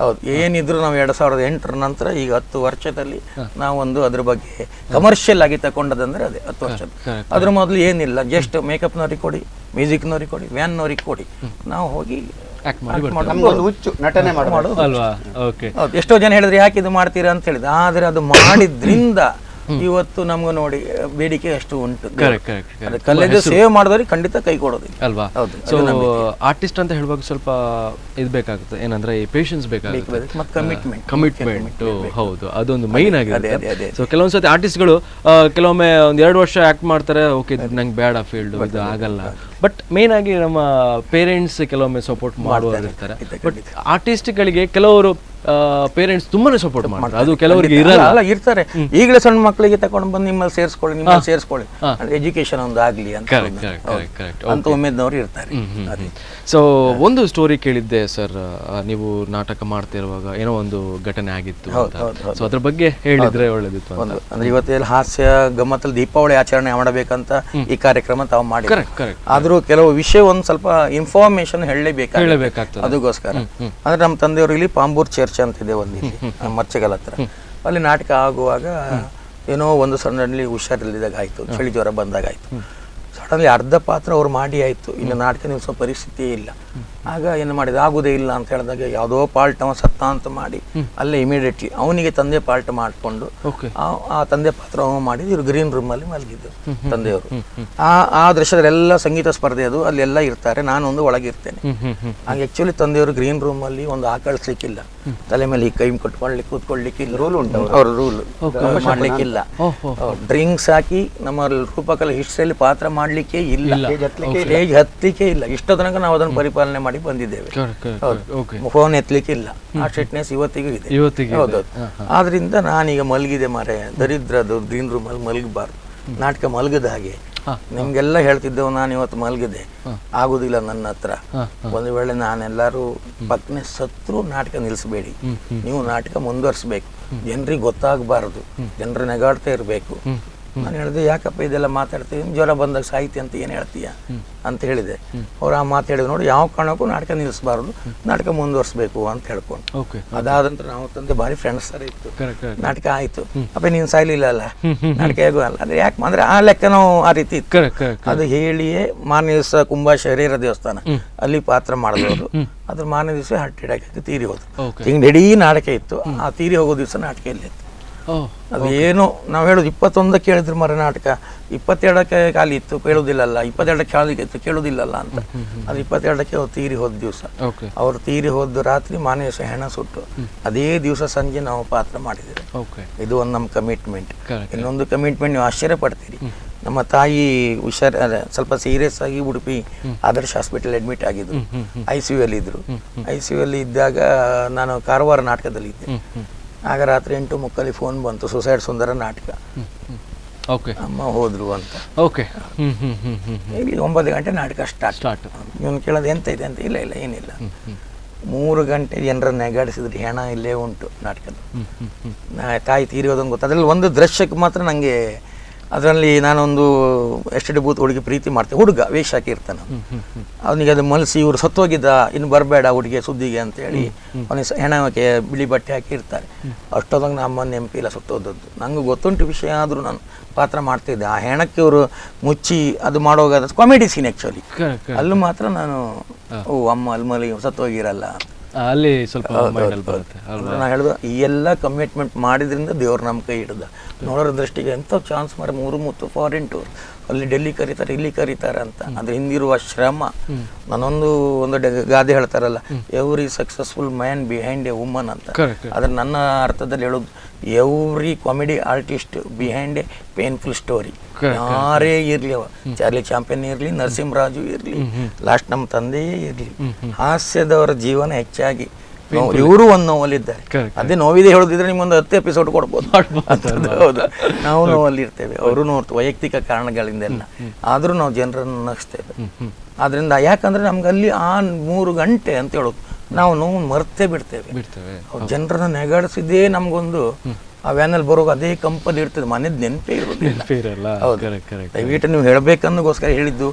ಹೌದು, ಏನಿದ್ರು ನಾವು 2008ರ ನಂತರ ಈಗ 10 ವರ್ಷದಲ್ಲಿ ನಾವೊಂದು ಅದ್ರ ಬಗ್ಗೆ ಕಮರ್ಷಿಯಲ್ ಆಗಿ ತಗೊಂಡದಂದ್ರೆ ಅದೇ 10 ವರ್ಷ. ಅದ್ರ ಮೊದಲು ಏನಿಲ್ಲ, ಜಸ್ಟ್ ಮೇಕಪ್ನವ್ರಿಗೆ ಕೊಡಿ, ಮ್ಯೂಸಿಕ್ನವ್ರಿಗೆ ಕೊಡಿ, ವ್ಯಾನ್ನವ್ರಿಗೆ ಕೊಡಿ, ನಾವು ಹೋಗಿ ನಟನೆ ಮಾಡೋದು. ಎಷ್ಟೋ ಜನ ಹೇಳಿದ್ರೆ ಯಾಕೆ ಇದು ಮಾಡ್ತೀರಾ ಅಂತ ಹೇಳಿದ್ರೆ, ಆದ್ರೆ ಅದು ಮಾಡಿದ್ರಿಂದ ಇವತ್ತು ನಮ್ಗೆ ನೋಡಿ ಬೇಡಿಕೆ ಅಷ್ಟು ಉಂಟು. ಕರೆಕ್ಟ್ ಕಲೆದು ಸೇವೆ ಮಾಡಿದವ್ರಿಗೆ ಖಂಡಿತ ಕೈ ಕೊಡೋದಿಲ್ಲ ಅಲ್ವಾ. ಸೊ ಆರ್ಟಿಸ್ಟ್ ಅಂತ ಹೇಳುವಾಗ ಸ್ವಲ್ಪ ಇದು ಬೇಕಾಗುತ್ತೆ, ಏನಂದ್ರೆ ಈ ಪೇಷನ್ಸ್ ಬೇಕಾಗುತ್ತೆ, ಕಮಿಟ್ಮೆಂಟ್. ಹೌದು, ಅದೊಂದು ಮೈನ್ ಆಗಿದೆ. ಸೊ ಕೆಲವೊಂದ್ಸತಿ ಆರ್ಟಿಸ್ಟ್ಗಳು ಕೆಲವೊಮ್ಮೆ ಒಂದ್ 2 ವರ್ಷ ಆಕ್ಟ್ ಮಾಡ್ತಾರೆ, ಓಕೆ ನಂಗೆ ಬೇಡ ಫೀಲ್ಡ್, ಇದು ಆಗಲ್ಲ. ಬಟ್ ಮೇನ್ ಆಗಿ ನಮ್ಮ ಪೇರೆಂಟ್ಸ್ ಕೆಲವೊಮ್ಮೆ ಸಪೋರ್ಟ್ ಮಾಡುವವರು ಇರ್ತಾರೆ. ಬಟ್ ಆರ್ಟಿಸ್ಟ್ಗಳಿಗೆ ಕೆಲವರು ಪೇರೆಂಟ್ಸ್ ತುಂಬಾನೇ ಸಪೋರ್ಟ್ ಮಾಡ್ತಾರೆ, ಅದು ಕೆಲವರಿಗೆ ಇರಲ್ಲ. ಇರ್ತಾರೆ, ಈಗಲೇ ಸಣ್ಣ ಮಕ್ಕಳಿಗೆ ತಗೊಂಡು ಬಂದು ನಿಮ್ಮಲ್ಲಿ ಸೇರಿಸ್ಕೊಳ್ಳಿ ಎಜುಕೇಶನ್ ಒಂದು ಆಗ್ಲಿ ಅಂತ ಉಮೇದ್ನವ್ರು ಇರ್ತಾರೆ. ಸೊ ಒಂದು ಸ್ಟೋರಿ ಕೇಳಿದ್ದೆ ಸರ್, ನೀವು ನಾಟಕ ಮಾಡ್ತಿರುವಾಗ ಏನೋ ಒಂದು ಘಟನೆ ಆಗಿತ್ತು, ಸೊ ಅದ್ರ ಬಗ್ಗೆ ಹೇಳಿದ್ರೆ ಒಳ್ಳೇದಿತ್ತು. ಅಂದ್ರೆ ಇವತ್ತೆಲ್ಲ ಹಾಸ್ಯ ಗಮ್ಮತ್ತಲ್ಲಿ ದೀಪಾವಳಿ ಆಚರಣೆ ಮಾಡಬೇಕಂತ ಈ ಕಾರ್ಯಕ್ರಮ ತಾವು ಮಾಡಿ, ಆದ್ರೂ ಕೆಲವು ವಿಷಯ ಒಂದ್ ಸ್ವಲ್ಪ ಇನ್ಫಾರ್ಮೇಶನ್ ಹೇಳಲೇಬೇಕಾಗ್ತದೆ. ಅದಕ್ಕೋಸ್ಕರ ಅಂದ್ರೆ ನಮ್ಮ ತಂದೆಯವರು ಇಲ್ಲಿ ಪಾಂಬೂರ್ ಚರ್ಚ್ ಅಂತಿದೆ ಒಂದು ಮರ್ಚೆಗಲ್ ಹತ್ರ, ಅಲ್ಲಿ ನಾಟಕ ಆಗುವಾಗ ಏನೋ ಒಂದು ಸಣ್ಣಲ್ಲಿ ಹುಷಾರಿಲ್ಲದಾಗ ಆಯ್ತು, ಚಳಿ ಜ್ವರ ಬಂದಾಗ ಆಯ್ತು. ಸಡನ್ಲಿ ಅರ್ಧ ಪಾತ್ರ ಅವ್ರು ಮಾಡಿ ಆಯ್ತು, ಇನ್ನು ನಾಟಕ ನಿಲ್ಸೋ ಪರಿಸ್ಥಿತಿಯೇ ಇಲ್ಲ. ಆಗ ಏನು ಮಾಡಿದ, ಆಗುದೇ ಇಲ್ಲ ಅಂತ ಹೇಳಿದಾಗ ಯಾವುದೋ ಪಾಲ್ಟ್ ಅವ ಸತ್ತ ಅಂತ ಮಾಡಿ ಅಲ್ಲೇ ಇಮಿಡಿಯೇಟ್ಲಿ ಅವನಿಗೆ ತಂದೆ ಪಾಲ್ಟ್ ಮಾಡಿಕೊಂಡು ಆ ತಂದೆ ಪಾತ್ರ ಅವ ಮಾಡಿ ಇವ್ರು ಗ್ರೀನ್ ರೂಮ್ ಅಲ್ಲಿ ಮಲಗಿದ್ದು ತಂದೆಯವರು. ಆ ದೃಶ್ಯದಲ್ಲೆಲ್ಲ ಸಂಗೀತ ಸ್ಪರ್ಧೆ ಅದು, ಅಲ್ಲೆಲ್ಲ ಇರ್ತಾರೆ, ನಾನು ಒಂದು ಒಳಗಿರ್ತೇನೆ. ಆಗ ಆಕ್ಚುಲಿ ತಂದೆಯವರು ಗ್ರೀನ್ ರೂಮ್ ಅಲ್ಲಿ ಒಂದು ಆಕಳಿಸ್ಲಿಕ್ಕಿಲ್ಲ, ತಲೆ ಮೇಲೆ ಈ ಕೈ ಕಟ್ಕೊಳ್ಳಿಕ್ಕೆ ಕೂತ್ಕೊಳ್ಳಿಕ್ಕೆ ರೂಲ್ ಉಂಟು, ಅವ್ರ ರೂಲ್ ಮಾಡ್ಲಿಕ್ಕಿಲ್ಲ. ಡ್ರಿಂಕ್ಸ್ ಹಾಕಿ ನಮ್ಮ ರೂಪಕಲಾ ಹಿಸ್ಟ್ರಿಯಲ್ಲಿ ಪಾತ್ರ ಮಾಡ್ಲಿಕ್ಕೆ ಇಲ್ಲ, ಸ್ಟೇಜ್ ಹತ್ಲಿಕ್ಕೆ ಇಲ್ಲ. ಇಷ್ಟೋ ತನಕ ನಾವು ಅದನ್ನು ಪರಿಪಾಲನೆ ಮಾಡಿ ಬಂದಿದ್ದೇವೆ. ಫೋನ್ ಎತ್ತಲಿಕ್ಕೆ ಇಲ್ಲ, ಆ ಸ್ಟ್ರಿಕ್ಟ್ನೆಸ್ ಇವತ್ತಿಗೂ ಇದೆ. ಹೌದೌದು. ಆದ್ರಿಂದ ನಾನೀಗ ಮಲಗಿದೆ ಮಾರೆ, ದರಿದ್ರದು ಗ್ರೀನ್ ರೂಮ್ ಅಲ್ಲಿ ಮಲಗಬಾರ್ದು, ನಾಟಕ ಮಲಗದ ಹಾಗೆ ನಿಮ್ಗೆಲ್ಲ ಹೇಳ್ತಿದ್ದೆವು. ನಾನು ಇವತ್ತು ಮಲಗಿದೆ, ಆಗುದಿಲ್ಲ ನನ್ನ ಹತ್ರ. ಒಂದು ವೇಳೆ ನಾನೆಲ್ಲರೂ ಪಕ್ಕನೆ ಸತ್ರು ನಾಟಕ ನಿಲ್ಲಿಸಬೇಡಿ, ನೀವು ನಾಟಕ ಮುಂದುವರಿಸ್ಬೇಕು, ಜನರಿಗೆ ಗೊತ್ತಾಗಬಾರದು, ಜನರು ನೆಗಾಡ್ತಾ ಇರಬೇಕು. ನಾನು ಹೇಳಿದೆ, ಯಾಕಪ್ಪ ಇದೆಲ್ಲ ಮಾತಾಡ್ತೀವಿ, ಜ್ವರ ಬಂದಾಗ ಸಾಹಿತ್ಯ ಅಂತ ಏನು ಹೇಳ್ತೀಯ ಅಂತ ಹೇಳಿದೆ. ಅವ್ರು ಆ ಮಾತು ಹೇಳಿದ್ರು, ನೋಡಿ ಯಾವ ಕಾರಣಕ್ಕೂ ನಾಟಕ ನಿಲ್ಲಿಸಬಾರ್ದು, ನಾಟಕ ಮುಂದುವರಿಸಬೇಕು ಅಂತ ಹೇಳ್ಕೊಂಡು. ಅದಾದಂತರ ನಾವು ತಂದೆ ಭಾರಿ ಫ್ರೆಂಡ್ಸ್ ತರ ಇತ್ತು. ನಾಟಕ ಆಯ್ತು, ಅಪ್ಪ ನೀನು ಸಾಯ್ಲಿಲ್ಲ ಅಲ್ಲ, ನಾಟಕ ಹೇಗೂ ಅಲ್ಲ. ಅದ್ರೆ ಯಾಕೆ ಅಂದ್ರೆ ಆ ಲೆಕ್ಕ ನಾವು ಆ ರೀತಿ ಇತ್ತು. ಅದು ಹೇಳಿಯೇ ಮಾರನೇ ದಿವಸ ಕುಂಭಾಶರೀರ ದೇವಸ್ಥಾನ ಅಲ್ಲಿ ಪಾತ್ರ ಮಾಡಿದವರು, ಅದ್ರ ಮಾರನೇ ದಿವಸ ಹಾರ್ಟ್ ಅಟ್ಯಾಕ್ ಆಗಿ ತೀರಿ ಹೋದ್ರು. ಹಿಂಗೆ ಇಡೀ ನಾಟಕ ಇತ್ತು, ಆ ತೀರಿ ಹೋಗೋ ದಿವಸ ನಾಟಕ ಇಲ್ಲಿತ್ತು. ಅದೇನು ನಾವು ಹೇಳೋದು 21ಕ್ಕೆ ಹೇಳಿದ್ರು ಮರ ನಾಟಕ, 22ಕ್ಕೆ ಖಾಲಿ ಇತ್ತು, ಕೇಳೋದಿಲ್ಲಲ್ಲ, 22ಕ್ಕೆ ಖಾಲಿ ಇತ್ತು, ಕೇಳೋದಿಲ್ಲಲ್ಲ ಅಂತ. ಅದು 22ಕ್ಕೆ ಅವ್ರು ತೀರಿ ಹೋದ ದಿವಸ, ಅವ್ರು ತೀರಿ ಹೋದ ರಾತ್ರಿ ಮಾನೇ ದಿವಸ ಹೆಣ ಸುಟ್ಟು ಅದೇ ದಿವಸ ಸಂಜೆ ನಾವು ಪಾತ್ರ ಮಾಡಿದ್ದೇವೆ. ಇದು ಒಂದು ನಮ್ಮ ಕಮಿಟ್ಮೆಂಟ್. ಇನ್ನೊಂದು ಕಮಿಟ್ಮೆಂಟ್, ನೀವು ಆಶ್ಚರ್ಯ ಪಡ್ತೀರಿ, ನಮ್ಮ ತಾಯಿ ಸ್ವಲ್ಪ ಸೀರಿಯಸ್ ಆಗಿ ಉಡುಪಿ ಆದರ್ಶ ಹಾಸ್ಪಿಟಲ್ ಅಡ್ಮಿಟ್ ಆಗಿದ್ರು, ICU ಅಲ್ಲಿ ಇದ್ರು. ICU ಅಲ್ಲಿ ಇದ್ದಾಗ ನಾನು ಕಾರವಾರ ನಾಟಕದಲ್ಲಿ ಇದ್ದೆ. ಆಗ ರಾತ್ರಿ 8:30 ಫೋನ್ ಬಂತು, ಸುಸೈಡ್ ಸುಂದರ ನಾಟಕ, ಅಮ್ಮ ಹೋದ್ರು ಅಂತ. ಇಲ್ಲಿ 9 ಗಂಟೆ ನಾಟಕ ಸ್ಟಾರ್ಟ್. ಇವನು ಕೇಳೋದು ಎಂತ ಇದೆ ಅಂತ, ಇಲ್ಲ ಏನಿಲ್ಲ. 3 ಗಂಟೆ ಜನರ ನೆಗಾಡಿಸಿದ್ರೆ ಹೆಣ ಇಲ್ಲೇ ಉಂಟು ನಾಟಕದ. ತಾಯಿ ತೀರಿಯೋದೊಂದು ಗೊತ್ತು. ಅದ್ರಲ್ಲಿ ಒಂದು ದೃಶ್ಯಕ್ಕೆ ಮಾತ್ರ ನನಗೆ, ಅದರಲ್ಲಿ ನಾನೊಂದು STD ಬೂತ್ ಹುಡುಗಿ ಪ್ರೀತಿ ಮಾಡ್ತೇವೆ, ಹುಡುಗ ವೇಷ ಹಾಕಿರ್ತಾನೆ, ಅವನಿಗೆ ಅದು ಮಲಸಿ ಇವ್ರು ಸತ್ತೋಗಿದ್ದ, ಇನ್ನು ಬರಬೇಡ ಹುಡುಗಿ ಸುದ್ದಿಗೆ ಅಂತೇಳಿ ಅವನಿಗೆ ಹೆಣಕ್ಕೆ ಬಿಳಿ ಬಟ್ಟೆ ಹಾಕಿರ್ತಾರೆ. ಅಷ್ಟೊಂದಾಗ ನಮ್ಮ ನೆನಪಿಲ್ಲ ಸುತ್ತೋದದ್ದು, ನಂಗೆ ಗೊತ್ತುಂಟು ವಿಷಯ, ಆದರೂ ನಾನು ಪಾತ್ರ ಮಾಡ್ತಿದ್ದೆ. ಆ ಹೆಣಕ್ಕೆ ಇವರು ಮುಚ್ಚಿ ಅದು ಮಾಡೋಗ ಕಾಮಿಡಿ ಸೀನ್ ಆ್ಯಕ್ಚುಲಿ. ಅಲ್ಲೂ ಮಾತ್ರ ನಾನು ಅಮ್ಮ ಅಲ್ಮಲಿ ಸತ್ತೋಗಿರಲ್ಲ ಅಲ್ಲಿ ಸ್ವಲ್ಪ ನಾ ಹೇಳ್ದು, ಈ ಎಲ್ಲ ಕಮಿಟ್ಮೆಂಟ್ ಮಾಡಿದ್ರಿಂದ ದೇವ್ರು ನಮ್ಮ ಕೈ ಹಿಡ್ದ. ನೋಡೋರ ದೃಷ್ಟಿಗೆ ಎಂಥ ಚಾನ್ಸ್ ಮಾಡಿ 3 ಫಾರಿನ್ ಟೂರ್, ಅಲ್ಲಿ ಡೆಲ್ಲಿ ಕರೀತಾರೆ, ಇಲ್ಲಿ ಕರೀತಾರೆ ಅಂತ. ಅದ್ರ ಹಿಂದಿರುವ ಶ್ರಮ. ನಾನೊಂದು ಗಾದೆ ಹೇಳ್ತಾರಲ್ಲ, every successful man behind A woman ಅಂತ. ಅದ್ರ ನನ್ನ ಅರ್ಥದಲ್ಲಿ ಹೇಳೋದು, every comedy artist behind A painful story. ಯಾರೇ ಇರ್ಲಿ, ಚಾರ್ಲಿ ಚಾಂಪಿಯನ್ ಇರ್ಲಿ, ನರಸಿಂಹರಾಜು ಇರ್ಲಿ, ಲಾಸ್ಟ್ ನಮ್ಮ ತಂದೆಯೇ ಇರ್ಲಿ, ಹಾಸ್ಯದವರ ಜೀವನ ಹೆಚ್ಚಾಗಿ ಇವರು ಒಂದು ನೋವಲ್ಲಿದ್ದಾರೆ. ಅದೇ ನೋವಿದೆ ಹೇಳೋದಿದ್ರೆ ನಿಮ್ಗೊಂದು 10 ಎಪಿಸೋಡ್ ಕೊಡ್ಬೋದು. ಹೌದು, ನಾವು ನೋವಲ್ಲಿ ಇರ್ತೇವೆ, ಅವರು ನೋಡ್ತು ವೈಯಕ್ತಿಕ ಕಾರಣಗಳಿಂದೆಲ್ಲ, ಆದ್ರೂ ನಾವು ಜನರನ್ನು ನಗಿಸ್ತೇವೆ. ಆದ್ರಿಂದ ಯಾಕಂದ್ರೆ ನಮ್ಗೆ ಅಲ್ಲಿ ಆ 3 ಗಂಟೆ ಅಂತ ಹೇಳೋದು ನಾವು ನೋವು ಮರ್ತೇ ಬಿಡ್ತೇವೆ. ಜನರನ್ನ ನೆಗಾಡಿಸಿದೇ ನಮ್ಗೊಂದು ಆ ವ್ಯಾನಲ್ಲಿ ಬರೋಗ ಅದೇ ಕಂಪಲ್ಲಿ ಇರ್ತದೆ, ಮನೆದ್ ನೆನಪೇ ಇರೋದಿಲ್ಲ. ದಯವಿಟ್ಟು ನೀವು ಹೇಳ್ಬೇಕನ್ನೋಸ್ಕರ ಹೇಳಿದ್ದು,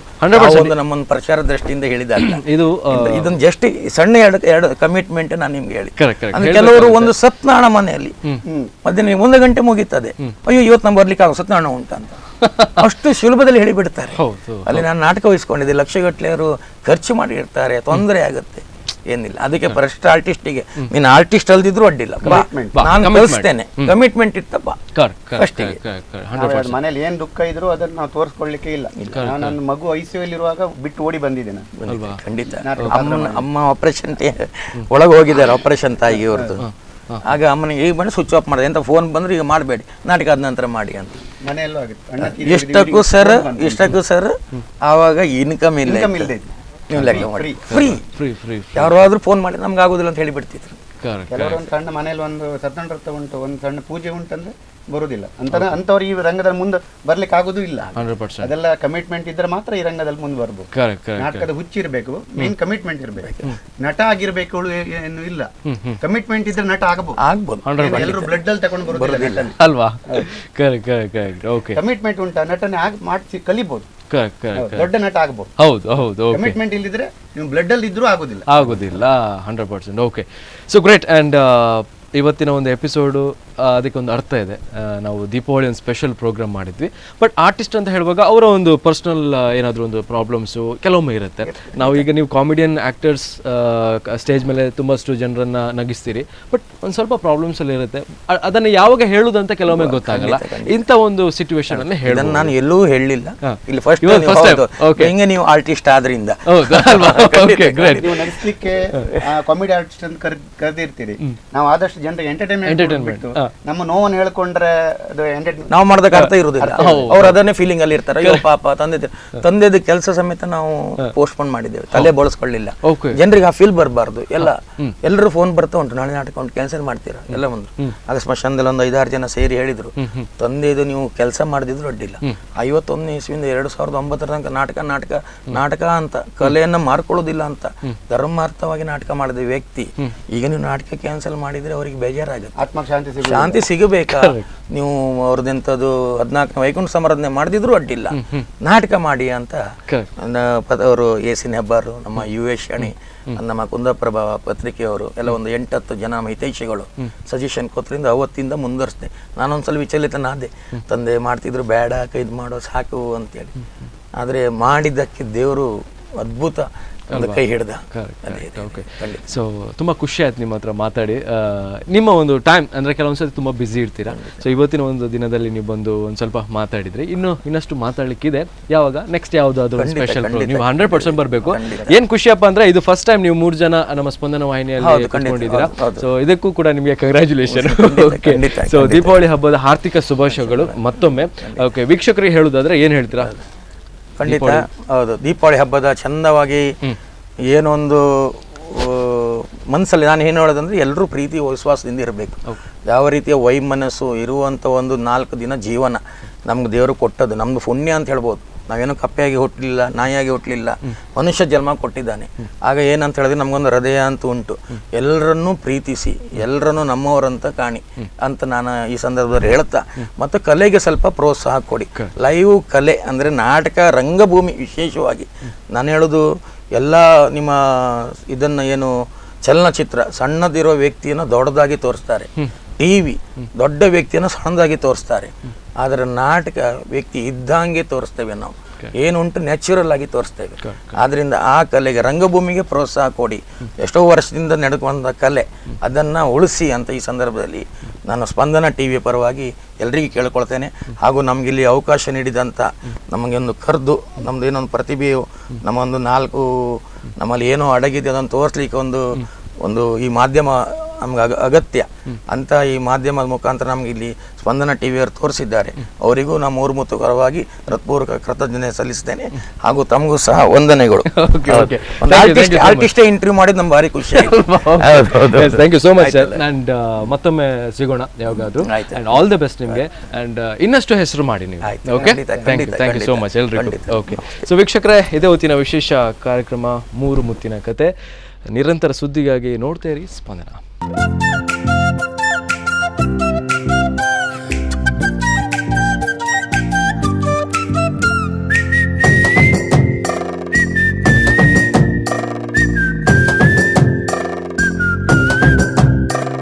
ನಮ್ಮನ್ನು ಪ್ರಚಾರ ದೃಷ್ಟಿಯಿಂದ ಹೇಳಿದಲ್ಲ. ಇದನ್ನ ಜಸ್ಟ್ ಸಣ್ಣ ಎರಡು ಕಮಿಟ್ಮೆಂಟ್ ನಾನು ನಿಮ್ಗೆ ಹೇಳಿ. ಕೆಲವರು ಒಂದು ಸತ್ನಾರಾಯಣ ಮನೆಯಲ್ಲಿ ಮಧ್ಯಾಹ್ನ 1 ಗಂಟೆ ಮುಗೀತದೆ, ಅಯ್ಯೋ ಇವತ್ತು ನಮ್ಗೆ ಬರ್ಲಿಕ್ಕೆ ಆಗೋ ಸತ್ನಾರಾಯಣ ಉಂಟಂತ ಅಷ್ಟು ಸುಲಭದಲ್ಲಿ ಹೇಳಿಬಿಡ್ತಾರೆ. ಅಲ್ಲಿ ನಾನು ನಾಟಕ ವಹಿಸ್ಕೊಂಡಿದ್ದೆ, ಲಕ್ಷಗಟ್ಟಲೆ ಅವರು ಖರ್ಚು ಮಾಡಿರ್ತಾರೆ, ತೊಂದರೆ ಆಗುತ್ತೆ. ಏನಿಲ್ಲ. ಅದಕ್ಕೆ ಫಸ್ಟ್ ಆರ್ಟಿಸ್ಟಿಗೆ ನೀನು ಆರ್ಟಿಸ್ಟ್ ಅಲ್ದಿದ್ರು ಅಡ್ಡಿಲ್ಲ, ನಾನು ಕಲಿಸ್ತೇನೆ, ಕಮಿಟ್ಮೆಂಟ್ ಇತ್ತಪ್ಪ ಫಸ್ಟಿಗೆ. ಮನೇಲಿ ಏನ್ ದುಃಖ ಇದ್ರು ಅದನ್ನ ನಾವು ತೋರಿಸ್ಕೊಳ್ಳಿಕ್ಕೆ ಇಲ್ಲ. ನನ್ನ ಮಗು ICU ಇರುವಾಗ ಬಿಟ್ಟು ಓಡಿ ಬಂದಿದ್ದೇನೆ. ಖಂಡಿತ ಅಮ್ಮ ಆಪರೇಷನ್ ಒಳಗೆ ಹೋಗಿದ್ದಾರೆ, ಆಪರೇಷನ್ ತಾಯಿಗೆ ಅವ್ರದ್ದು. ಆಗ ಅಮ್ಮನಿಗೆ ಈಗ ಬಂದು ಸ್ವಿಚ್ ಆಫ್ ಮಾಡಿದೆ, ಎಂತ ಫೋನ್ ಬಂದ್ರೆ ಈಗ ಮಾಡಬೇಡಿ, ನಾಟಕ ಆದ ನಂತರ ಮಾಡಿ ಅಂತ. ಮನೆಯಲ್ಲೂ ಆಗುತ್ತೆ. ಇಷ್ಟಕ್ಕೂ ಸರ್ ಆವಾಗ ಇನ್ಕಮ್ ಇಲ್ಲ, ನೀವು ಲೆಕ್ಕ ಮಾಡಿ ಫ್ರೀ ಯಾರಾದ್ರೂ ಫೋನ್ ಮಾಡಿ ನಮ್ಗೆ ಆಗೋದಿಲ್ಲ ಅಂತ ಹೇಳಿಬಿಡ್ತಿದ್ರು. ಕೆಲವರೊಂದು ಸಣ್ಣ ಮನೇಲಿ ಒಂದು ಸತ್ಯನಾರಾಯಣ ಉಂಟು, ಒಂದು ಸಣ್ಣ ಪೂಜೆ ಉಂಟಂದ್ರೆ ಬರುದಿಲ್ಲ ಅಂತವ್ರು ಈ ರಂಗದಲ್ಲಿ ಮುಂದೆ ಬರ್ಲಿಕ್ಕೆ ಆಗೋದು ಇಲ್ಲ. ಅದೆಲ್ಲ ಕಮಿಟ್ಮೆಂಟ್ ಇದ್ರೆ ಮಾತ್ರ ಈ ರಂಗದಲ್ಲಿ ಮುಂದೆ ಬರ್ಬೋದು. ನಾಟಕದ ಹುಚ್ಚಿರ್ಬೇಕು, ಮೇನ್ ಕಮಿಟ್ಮೆಂಟ್ ಇರ್ಬೇಕು. ನಟ ಆಗಿರ್ಬೇಕು ಏನು ಇಲ್ಲ, ಕಮಿಟ್ಮೆಂಟ್ ಇದ್ರೆ ನಟ ಆಗ್ಬೋದು. ಎಲ್ಲರೂ ಬ್ಲಡ್ ಅಲ್ಲಿ ತಗೊಂಡು ಬರುದಿಲ್ಲ ಅಲ್ವಾ? ಕಮಿಟ್ಮೆಂಟ್ ಉಂಟಾ ನಟನೆ ಮಾಡಿಸಿ ಕಲಿಬಹುದು, ದೊಡ್ಡ ನಟ ಆಗ್ಬಹುದು. ಹೌದು. ಕಮಿಟ್ಮೆಂಟ್ ಇಲ್ಲಿದ್ರೆ ನೀವು ಬ್ಲಡ್ ಅಲ್ಲಿ ಇದ್ರೂ ಆಗೋದಿಲ್ಲ 100%. Okay, so great. ಅಂಡ್ ಇವತ್ತಿನ ಒಂದು ಎಪಿಸೋಡು ಅದಕ್ಕೊಂದು ಅರ್ಥ ಇದೆ. ನಾವು ದೀಪಾವಳಿ ಒಂದು ಸ್ಪೆಷಲ್ ಪ್ರೋಗ್ರಾಮ್ ಮಾಡಿದ್ವಿ, ಬಟ್ ಆರ್ಟಿಸ್ಟ್ ಅಂತ ಹೇಳುವಾಗ ಅವರ ಒಂದು ಪರ್ಸ್ನಲ್ ಏನಾದರೂ ಒಂದು ಪ್ರಾಬ್ಲಮ್ಸು ಕೆಲವೊಮ್ಮೆ ಇರುತ್ತೆ. ನಾವು ಈಗ ನೀವು ಕಾಮಿಡಿಯನ್ ಆ್ಯಕ್ಟರ್ಸ್ ಸ್ಟೇಜ್ ಮೇಲೆ ತುಂಬಷ್ಟು ಜನರನ್ನು ನಗಿಸ್ತೀರಿ, ಬಟ್ ಒಂದು ಸ್ವಲ್ಪ ಪ್ರಾಬ್ಲಮ್ಸ್ ಎಲ್ಲ ಇರುತ್ತೆ. ಅದನ್ನು ಯಾವಾಗ ಹೇಳುದಂತ ಕೆಲವೊಮ್ಮೆ ಗೊತ್ತಾಗಲ್ಲ. ಇಂಥ ಒಂದು ಸಿಚುವೇಶನ್ ಅನ್ನು ಹೇಳಿ ನಾನು ಎಲ್ಲೂ ಹೇಳಲಿಲ್ಲ ಇಲ್ಲಿ ಫಸ್ಟ್ ಹಿಂಗೆ ನೀವು ಆರ್ಟಿಸ್ಟ್ ಆದ್ರಿಂದ ನೀವು ನಗಿಸ್ಲಿಕ್ಕೆ ಕಾಮಿಡಿ ಆರ್ಟಿಸ್ಟ್ ಅಂತ ಕರೆದಿರ್ತೀರಿ. ನಾವು ಆದಷ್ಟು ಜನರಿಗೆ ಎಂಟರ್ಟೈನ್ಮೆಂಟ್ ನಮ್ಮ ನೋವನ್ನು ಹೇಳ್ಕೊಂಡ್ರೆ ಅದು ನಾವು ಮಾಡೋದಕ್ಕೆ ಅರ್ಥ ಇರುವುದಿಲ್ಲ. ಅವ್ರು ಅದನ್ನೇ ಫೀಲಿಂಗ್ ಅಲ್ಲಿ ಇರ್ತಾರೆ. ಅಯ್ಯೋ ಪಾಪ ತಂದೆದ ಕೆಲಸ ಸಮೇತ ನಾವು ಪೋಸ್ಟ್ಪೋನ್ ಮಾಡಿದ್ದೇವೆ, ತಲೆ ಬಳಸ್ಕೊಳ್ಳಿಲ್ಲ. ಜನರಿಗೆ ಆ ಫೀಲ್ ಬರಬಾರ್ದು. ಎಲ್ಲರೂ ಫೋನ್ ಬರ್ತಾ ಉಂಟು, ನಾಳೆ ನಾಟಕ ಉಂಟು, ಕ್ಯಾನ್ಸಲ್ ಮಾಡ್ತೀರಾ ಎಲ್ಲ ಒಂದು. ಆಗ ಸ್ಮಶಾನದಲ್ಲಿ ಒಂದು 5-6 ಜನ ಸೇರಿ ಹೇಳಿದ್ರು, ತಂದೆದು ನೀವು ಕೆಲಸ ಮಾಡಿದ್ರು ಅಡ್ಡಿಲ್ಲ, 51ನೇ ಇಸ್ವಿಯಿಂದ 2009 ತನಕ ನಾಟಕ ಅಂತ ಕಲೆಯನ್ನ ಮಾರ್ಕೊಳ್ಳೋದಿಲ್ಲ ಅಂತ ಧರ್ಮಾರ್ಥವಾಗಿ ನಾಟಕ ಮಾಡಿದ ವ್ಯಕ್ತಿ ಈಗ ನೀವು ನಾಟಕ ಕ್ಯಾನ್ಸಲ್ ಮಾಡಿದ್ರೆ ಅವರಿಗೆ ಬೇಜಾರಾಗುತ್ತೆ. ಶಾಂತಿ ಸಿಗಬೇಕಾ? ನೀವು ಅವ್ರದ್ದೆಂಥದ್ದು 14ನೇ ವೈಕುಂಠ ಸಮರಾಧನೆ ಮಾಡದಿದ್ರು ಅಡ್ಡಿಲ್ಲ, ನಾಟಕ ಮಾಡಿ ಅಂತ ಅವರು AC ನೆಬ್ಬಾರು, ನಮ್ಮ US ಶಣಿ, ನಮ್ಮ ಕುಂದಪ್ರಭಾ ಪತ್ರಿಕೆಯವರು ಎಲ್ಲ ಒಂದು 8-10 ಜನ ಹಿತೈಷಿಗಳು ಸಜೆಷನ್ ಕೊತ್ತರಿಂದ ಅವತ್ತಿಂದ ಮುಂದುವರಿಸಿದೆ. ನಾನೊಂದ್ಸಲ ವಿಚಲಿತನಾದೆ, ತಂದೆ ಮಾಡ್ತಿದ್ರು ಬೇಡ ಇದು ಮಾಡೋ ಸಾಕು ಅಂತೇಳಿ. ಆದರೆ ಮಾಡಿದ್ದಕ್ಕೆ ದೇವರು ಅದ್ಭುತ ಕೈ ಹಿಡ್ದ. ಸೊ ತುಂಬ ಖುಷಿ ಆಯ್ತು ನಿಮ್ಮ ಹತ್ರ ಮಾತಾಡಿ. ನಿಮ್ಮ ಒಂದು ಟೈಮ್ ಅಂದರೆ ಕೆಲವೊಂದ್ಸತಿ ತುಂಬ ಬ್ಯುಸಿ ಇರ್ತೀರಾ. ಸೊ ಇವತ್ತಿನ ಒಂದು ದಿನದಲ್ಲಿ ನೀವು ಬಂದು ಒಂದು ಸ್ವಲ್ಪ ಮಾತಾಡಿದ್ರಿ. ಇನ್ನಷ್ಟು ಮಾತಾಡ್ಲಿಕ್ಕಿದೆ. ಯಾವಾಗ ನೆಕ್ಸ್ಟ್ ಯಾವುದಾದ್ರು ಸ್ಪೆಷಲ್ ನೀವು 100% ಬರಬೇಕು. ಏನು ಖುಷಿಯಪ್ಪ ಅಂದರೆ ಇದು ಫಸ್ಟ್ ಟೈಮ್ ನೀವು 3 ಜನ ನಮ್ಮ ಸ್ಪಂದನ ವಾಹಿನಿಯಲ್ಲಿ ಕಟ್ಕೊಂಡಿದ್ದೀರಾ. ಸೊ ಇದಕ್ಕೂ ಕೂಡ ನಿಮಗೆ ಕಂಗ್ರ್ಯಾಚುಲೇಷನ್. ಓಕೆ, ಸೊ ದೀಪಾವಳಿ ಹಬ್ಬದ ಹಾರ್ದಿಕ ಶುಭಾಶಯಗಳು ಮತ್ತೊಮ್ಮೆ. ಓಕೆ, ವೀಕ್ಷಕರಿಗೆ ಹೇಳೋದಾದ್ರೆ ಏನು ಹೇಳ್ತೀರಾ? ಖಂಡಿತ ಹೌದು, ದೀಪಾವಳಿ ಹಬ್ಬದ ಚಂದವಾಗಿ ಏನೊಂದು ಮನಸ್ಸಲ್ಲಿ ನಾನು ಏನು ಹೇಳೋದಂದ್ರೆ ಎಲ್ಲರೂ ಪ್ರೀತಿ ವಿಶ್ವಾಸದಿಂದ ಇರಬೇಕು. ಯಾವ ರೀತಿಯ ವೈಮನಸ್ಸು ಇರುವಂಥ ಒಂದು 4 ದಿನ ಜೀವನ ನಮ್ಗೆ ದೇವರು ಕೊಟ್ಟದ್ದು ನಮ್ದು ಪುಣ್ಯ ಅಂತ ಹೇಳ್ಬೋದು. ನಾವೇನು ಕಪ್ಪೆಯಾಗಿ ಹುಟ್ಟಲಿಲ್ಲ, ನಾಯಿಯಾಗಿ ಹುಟ್ಟಲಿಲ್ಲ, ಮನುಷ್ಯ ಜನ್ಮ ಕೊಟ್ಟಿದ್ದಾನೆ. ಆಗ ಏನಂತ ಹೇಳಿದ್ರೆ ನಮಗೊಂದು ಹೃದಯ ಅಂತ ಉಂಟು, ಎಲ್ಲರನ್ನೂ ಪ್ರೀತಿಸಿ ಎಲ್ಲರನ್ನೂ ನಮ್ಮವರಂತ ಕಾಣಿ ಅಂತ ನಾನು ಈ ಸಂದರ್ಭದಲ್ಲಿ ಹೇಳ್ತಾ, ಮತ್ತು ಕಲೆಗೆ ಸ್ವಲ್ಪ ಪ್ರೋತ್ಸಾಹ ಕೊಡಿ. ಲೈವ್ ಕಲೆ ಅಂದರೆ ನಾಟಕ, ರಂಗಭೂಮಿ ವಿಶೇಷವಾಗಿ ನಾನು ಹೇಳೋದು ಎಲ್ಲ ನಿಮ್ಮ ಇದನ್ನು ಏನು ಚಲನಚಿತ್ರ ಸಣ್ಣದಿರೋ ವ್ಯಕ್ತಿಯನ್ನು ದೊಡ್ಡದಾಗಿ ತೋರಿಸ್ತಾರೆ, TV ದೊಡ್ಡ ವ್ಯಕ್ತಿಯನ್ನು ಸಣ್ಣದಾಗಿ ತೋರಿಸ್ತಾರೆ, ಆದರೆ ನಾಟಕ ವ್ಯಕ್ತಿ ಇದ್ದಂಗೆ ತೋರಿಸ್ತೇವೆ ನಾವು, ಏನುಂಟು ನ್ಯಾಚುರಲ್ ಆಗಿ ತೋರಿಸ್ತೇವೆ. ಆದ್ದರಿಂದ ಆ ಕಲೆಗೆ ರಂಗಭೂಮಿಗೆ ಪ್ರೋತ್ಸಾಹ ಕೊಡಿ. ಎಷ್ಟೋ ವರ್ಷದಿಂದ ನಡೆದುಕೊಂಡ ಕಲೆ ಅದನ್ನು ಉಳಿಸಿ ಅಂತ ಈ ಸಂದರ್ಭದಲ್ಲಿ ನಾನು ಸ್ಪಂದನ TV ಪರವಾಗಿ ಎಲ್ರಿಗೂ ಕೇಳ್ಕೊಳ್ತೇನೆ. ಹಾಗೂ ನಮಗಿಲ್ಲಿ ಅವಕಾಶ ನೀಡಿದಂಥ ನಮಗೆ ಒಂದು ಕರೆದು ನಮ್ಮದು ಏನೊಂದು ಪ್ರತಿಭೆಯು ನಮ್ಮೊಂದು 4 ನಮ್ಮಲ್ಲಿ ಏನೋ ಅಡಗಿದೆ ಅದನ್ನು ತೋರಿಸ್ಲಿಕ್ಕೆ ಒಂದು ಈ ಮಾಧ್ಯಮ ನಮ್ಗೆ ಅಗತ್ಯ ಅಂತ ಈ ಮಾಧ್ಯಮದ ಮುಖಾಂತರ ನಮ್ಗೆ ಇಲ್ಲಿ ಸ್ಪಂದನ TVಯವರು ತೋರಿಸಿದ್ದಾರೆ. ಅವರಿಗೂ ನಮ್ಮ ಊರ್ಮುಖವಾಗಿ ಹೃತ್ಪೂರ್ವಕ ಕೃತಜ್ಞತೆ ಸಲ್ಲಿಸ್ತೇನೆ. ಹಾಗೂ ತಮಗೂ ಸಹ ವಂದನೆಗಳು. ಆರ್ಟಿಸ್ಟೇ ಇಂಟರ್ವ್ಯೂ ಮಾಡಿದ್ ನಮ್ಗೆ ಭಾರಿ ಖುಷಿ ಆಯ್ತು. Thank you so much sir. And ಮತ್ತೊಮ್ಮೆ ಸಿಗೋಣ ಯಾವಾಗಾದ್ರೂ. ಅಂಡ್ ಆಲ್ ದ ಬೆಸ್ಟ್ ನಿಮಗೆ. ಅಂಡ್ ಇನ್ನಷ್ಟು ಹೆಸರು ಮಾಡಿ ನೀವು. Okay, thank you so much ಎಲ್ರಿಗೂ. ಓಕೆ, ಸೊ ವೀಕ್ಷಕರೇ, ಇದೇ ಹೊತ್ತಿನ ವಿಶೇಷ ಕಾರ್ಯಕ್ರಮ 3 ಮುತ್ತಿನ ಕತೆ. ನಿರಂತರ ಸುದ್ದಿಗಾಗಿ ನೋಡ್ತಾ ಇರಿ ಸ್ಪಂದನ.